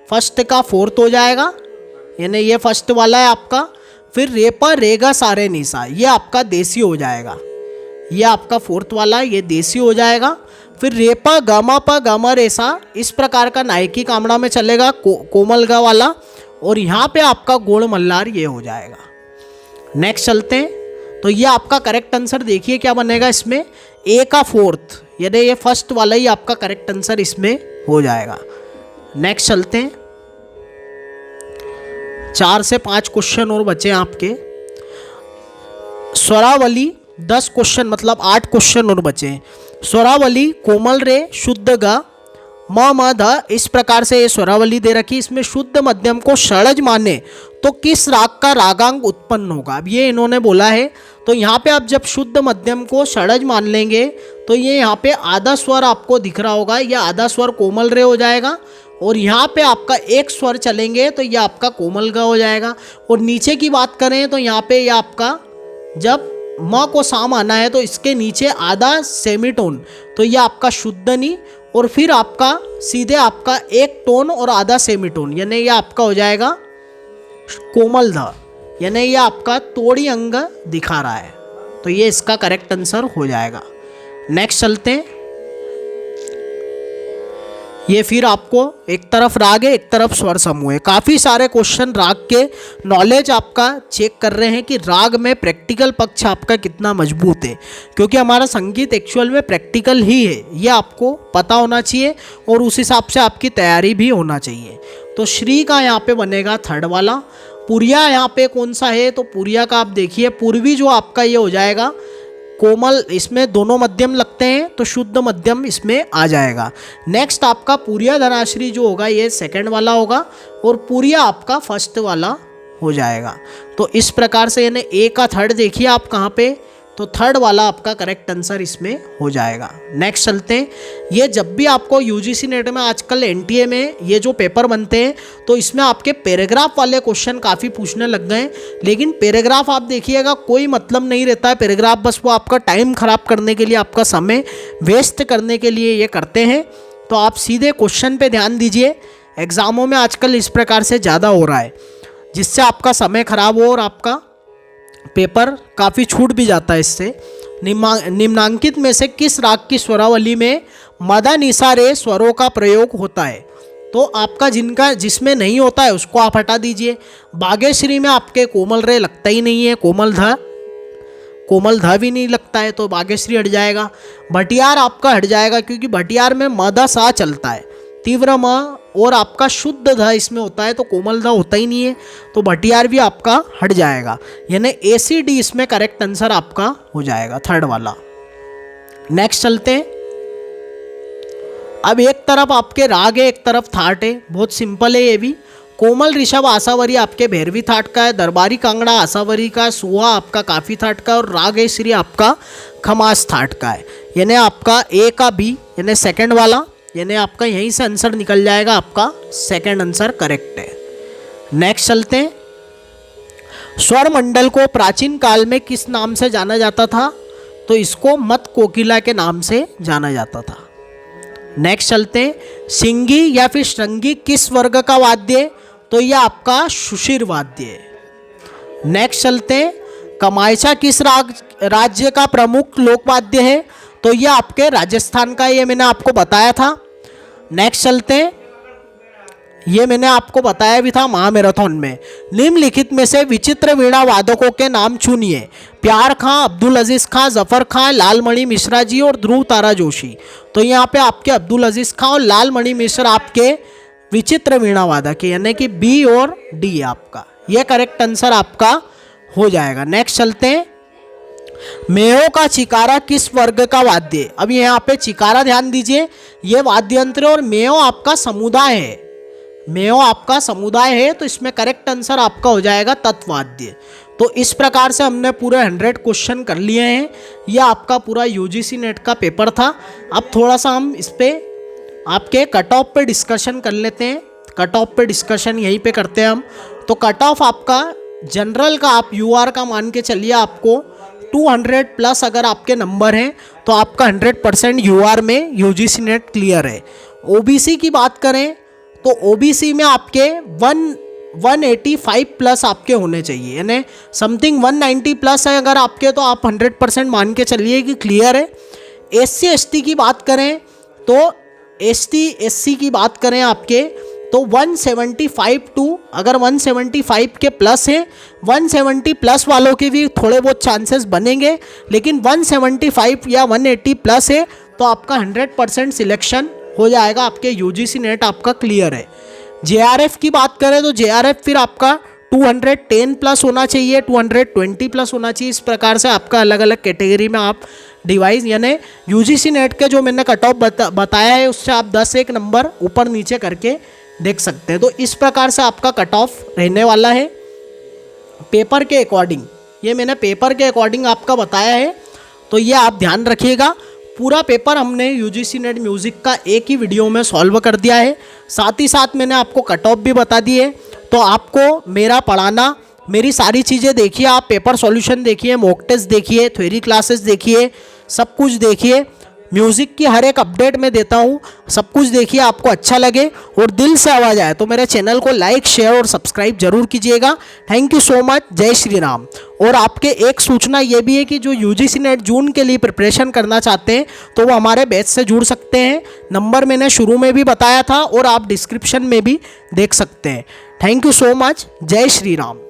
फर्स्ट का फोर्थ हो जाएगा, यानी ये फर्स्ट वाला है आपका। फिर रेपा रेगा सारे निशा, ये आपका देसी हो जाएगा। ये आपका फोर्थ वाला, ये देसी हो जाएगा। फिर रेपा गामा पा गामा रेसा, इस प्रकार का नायकी कामड़ा में चलेगा कोमल गा वाला। और यहाँ पे आपका गोड़ मल्लार ये हो जाएगा। नेक्स्ट चलते हैं। तो ये आपका करेक्ट आंसर देखिए क्या बनेगा इसमें, ए का फोर्थ, यानी ये फर्स्ट वाला ही आपका करेक्ट आंसर इसमें हो जाएगा। नेक्स्ट चलते हैं। 4 से 5 क्वेश्चन और बचे आपके। स्वरावली 10 क्वेश्चन, मतलब 8 क्वेश्चन और बचे हैं। स्वरावली कोमल रे शुद्ध गा म ध, इस प्रकार से ये स्वरावली दे रखी। इसमें शुद्ध मध्यम को षडज माने तो किस राग का रागांग उत्पन्न होगा। अब ये इन्होंने बोला है, तो यहाँ पे आप जब शुद्ध मध्यम को षडज मान लेंगे तो ये यहाँ पे आधा स्वर आपको दिख रहा होगा, यह आधा स्वर कोमल रे हो जाएगा। और यहाँ पे आपका एक स्वर चलेंगे तो ये आपका कोमल गा हो जाएगा। और नीचे की बात करें तो यहाँ पे ये आपका जब म को साम आना है तो इसके नीचे आधा सेमीटोन, तो ये आपका शुद्ध नी। और फिर आपका सीधे आपका एक टोन और आधा सेमीटोन, यानी ये आपका हो जाएगा कोमल ध, यानी ये आपका तोड़ी अंग दिखा रहा है। तो ये इसका करेक्ट आंसर हो जाएगा। नेक्स्ट चलते हैं। ये फिर आपको एक तरफ राग है, एक तरफ स्वर समूह है। काफ़ी सारे क्वेश्चन राग के नॉलेज आपका चेक कर रहे हैं कि राग में प्रैक्टिकल पक्ष आपका कितना मजबूत है, क्योंकि हमारा संगीत एक्चुअल में प्रैक्टिकल ही है, ये आपको पता होना चाहिए और उस हिसाब से आपकी तैयारी भी होना चाहिए। तो श्री का यहाँ पे बनेगा थर्ड वाला। पुरिया यहाँ पे कौन सा है, तो पुरिया का आप देखिए, पूर्वी जो आपका ये हो जाएगा कोमल, इसमें दोनों मध्यम लगते हैं तो शुद्ध मध्यम इसमें आ जाएगा। नेक्स्ट आपका पुरिया धनाश्री जो होगा ये सेकंड वाला होगा और पुरिया आपका फर्स्ट वाला हो जाएगा। तो इस प्रकार से यानी ए का थर्ड देखिए आप कहाँ पे, तो थर्ड वाला आपका करेक्ट आंसर इसमें हो जाएगा। नेक्स्ट चलते हैं। ये जब भी आपको यूजीसी नेट में आजकल एनटीए में ये जो पेपर बनते हैं तो इसमें आपके पैराग्राफ वाले क्वेश्चन काफ़ी पूछने लग गए हैं, लेकिन पैराग्राफ आप देखिएगा कोई मतलब नहीं रहता है। पैराग्राफ बस वो आपका टाइम ख़राब करने के लिए, आपका समय वेस्ट करने के लिए ये करते हैं। तो आप सीधे क्वेश्चन पर ध्यान दीजिए। एग्ज़ामों में आजकल इस प्रकार से ज़्यादा हो रहा है, जिससे आपका समय खराब हो और आपका पेपर काफ़ी छूट भी जाता है इससे। निम्नांकित में से किस राग की स्वरावली में मदा निसा रे स्वरों का प्रयोग होता है। तो आपका जिसमें नहीं होता है उसको आप हटा दीजिए। बागेश्वरी में आपके कोमल रे लगता ही नहीं है, कोमल ध भी नहीं लगता है, तो बागेश्वरी हट जाएगा। भटियार आपका हट जाएगा क्योंकि भटियार में मदा सा चलता है, तीव्र म और आपका शुद्ध ध इसमें होता है, तो कोमल ध होता ही नहीं है, तो भटियार भी आपका हट जाएगा। यानी ACD इसमें करेक्ट आंसर आपका हो जाएगा थर्ड वाला। नेक्स्ट चलते हैं। अब एक तरफ आपके राग है, एक तरफ थाट है, बहुत सिंपल है ये भी। कोमल ऋषभ आसावरी आपके भैरवी थाट का है, दरबारी कांगड़ा आसावरी का, सुहा आपका काफ़ी थाट का, और राग है श्री आपका खमास थाट का है। यानी आपका A का B यानी सेकंड वाला, यानी आपका यहीं से आंसर निकल जाएगा, आपका सेकंड आंसर करेक्ट है। नेक्स्ट चलते हैं। स्वर मंडल को प्राचीन काल में किस नाम से जाना जाता था, तो इसको मत कोकिला के नाम से जाना जाता था। नेक्स्ट चलते हैं। सिंगी या फिर श्रृंगी किस वर्ग का वाद्य है, तो यह आपका शुशिर वाद्य है। नेक्स्ट चलते हैं। कमायचा किस राज्य का प्रमुख लोकवाद्य है, तो ये आपके राजस्थान का, ये मैंने आपको बताया था। नेक्स्ट चलते हैं, ये मैंने आपको बताया भी था महामैराथन में। निम्नलिखित में से विचित्र वीणा वादकों के नाम चुनिए। प्यार खां, अब्दुल अजीज़ खां, जफ़र खां, लालमणि मिश्रा जी और ध्रुव तारा जोशी। तो यहाँ पे आपके अब्दुल अजीज़ खां और लालमणि मिश्रा आपके विचित्र वीणा वादक है, यानी कि बी और डी आपका, यह करेक्ट आंसर आपका हो जाएगा। नेक्स्ट चलते हैं, मेयो का चिकारा किस वर्ग का वाद्य है? अब यहाँ पे चिकारा ध्यान दीजिए, ये वाद्य यंत्र और मेयो आपका समुदाय है। मेयो आपका समुदाय है, तो इसमें करेक्ट आंसर आपका हो जाएगा तत्वाद्य। तो इस प्रकार से हमने पूरे 100 क्वेश्चन कर लिए हैं। यह आपका पूरा यूजीसी नेट का पेपर था। अब थोड़ा सा हम इस पे आपके कट ऑफ पे डिस्कशन कर लेते हैं। कट ऑफ पे डिस्कशन यहीं पे करते हैं हम। तो कट ऑफ आपका जनरल का आप यूआर का मान के चलिए, आपको 200 प्लस अगर आपके नंबर हैं तो आपका 100% यूआर में यूजीसी नेट क्लियर है। ओबीसी की बात करें तो ओबीसी में आपके 185 प्लस आपके होने चाहिए, यानी समथिंग 190 प्लस है अगर आपके, तो आप 100% मान के चलिए कि क्लियर है। एससी एसटी की बात करें तो एसटी एससी की बात करें आपके तो 175 टू, अगर 175 के प्लस हैं, 170 प्लस वालों के भी थोड़े बहुत चांसेस बनेंगे, लेकिन 175 या 180 प्लस है तो आपका 100% सिलेक्शन हो जाएगा, आपके यूजीसी नेट आपका क्लियर है। जेआरएफ की बात करें तो जेआरएफ फिर आपका 210 प्लस होना चाहिए, 220 प्लस होना चाहिए। इस प्रकार से आपका अलग अलग कैटेगरी में आप डिवाइस, यानी यूजीसी नेट के जो मैंने कट ऑफ बताया है उससे आप 10-1 नंबर ऊपर नीचे करके देख सकते हैं। तो इस प्रकार से आपका कट ऑफ रहने वाला है पेपर के अकॉर्डिंग। ये मैंने पेपर के अकॉर्डिंग आपका बताया है, तो ये आप ध्यान रखिएगा। पूरा पेपर हमने यूजीसी नेट म्यूज़िक का एक ही वीडियो में सॉल्व कर दिया है। साथ ही साथ मैंने आपको कट ऑफ भी बता दी है। तो आपको मेरा पढ़ाना, मेरी सारी चीज़ें देखिए, आप पेपर सॉल्यूशन देखिए, मॉक टेस्ट देखिए, थ्योरी क्लासेस देखिए, सब कुछ देखिए। म्यूज़िक की हर एक अपडेट मैं देता हूँ, सब कुछ देखिए, आपको अच्छा लगे और दिल से आवाज़ आए तो मेरे चैनल को लाइक, शेयर और सब्सक्राइब जरूर कीजिएगा। Thank you so much. जय श्री राम। और आपके एक सूचना ये भी है कि जो यूजीसी नेट जून के लिए प्रिपरेशन करना चाहते हैं तो वो हमारे बैच से जुड़ सकते हैं। नंबर मैंने शुरू में भी बताया था और आप डिस्क्रिप्शन में भी देख सकते हैं। Thank you so much. जय श्री राम।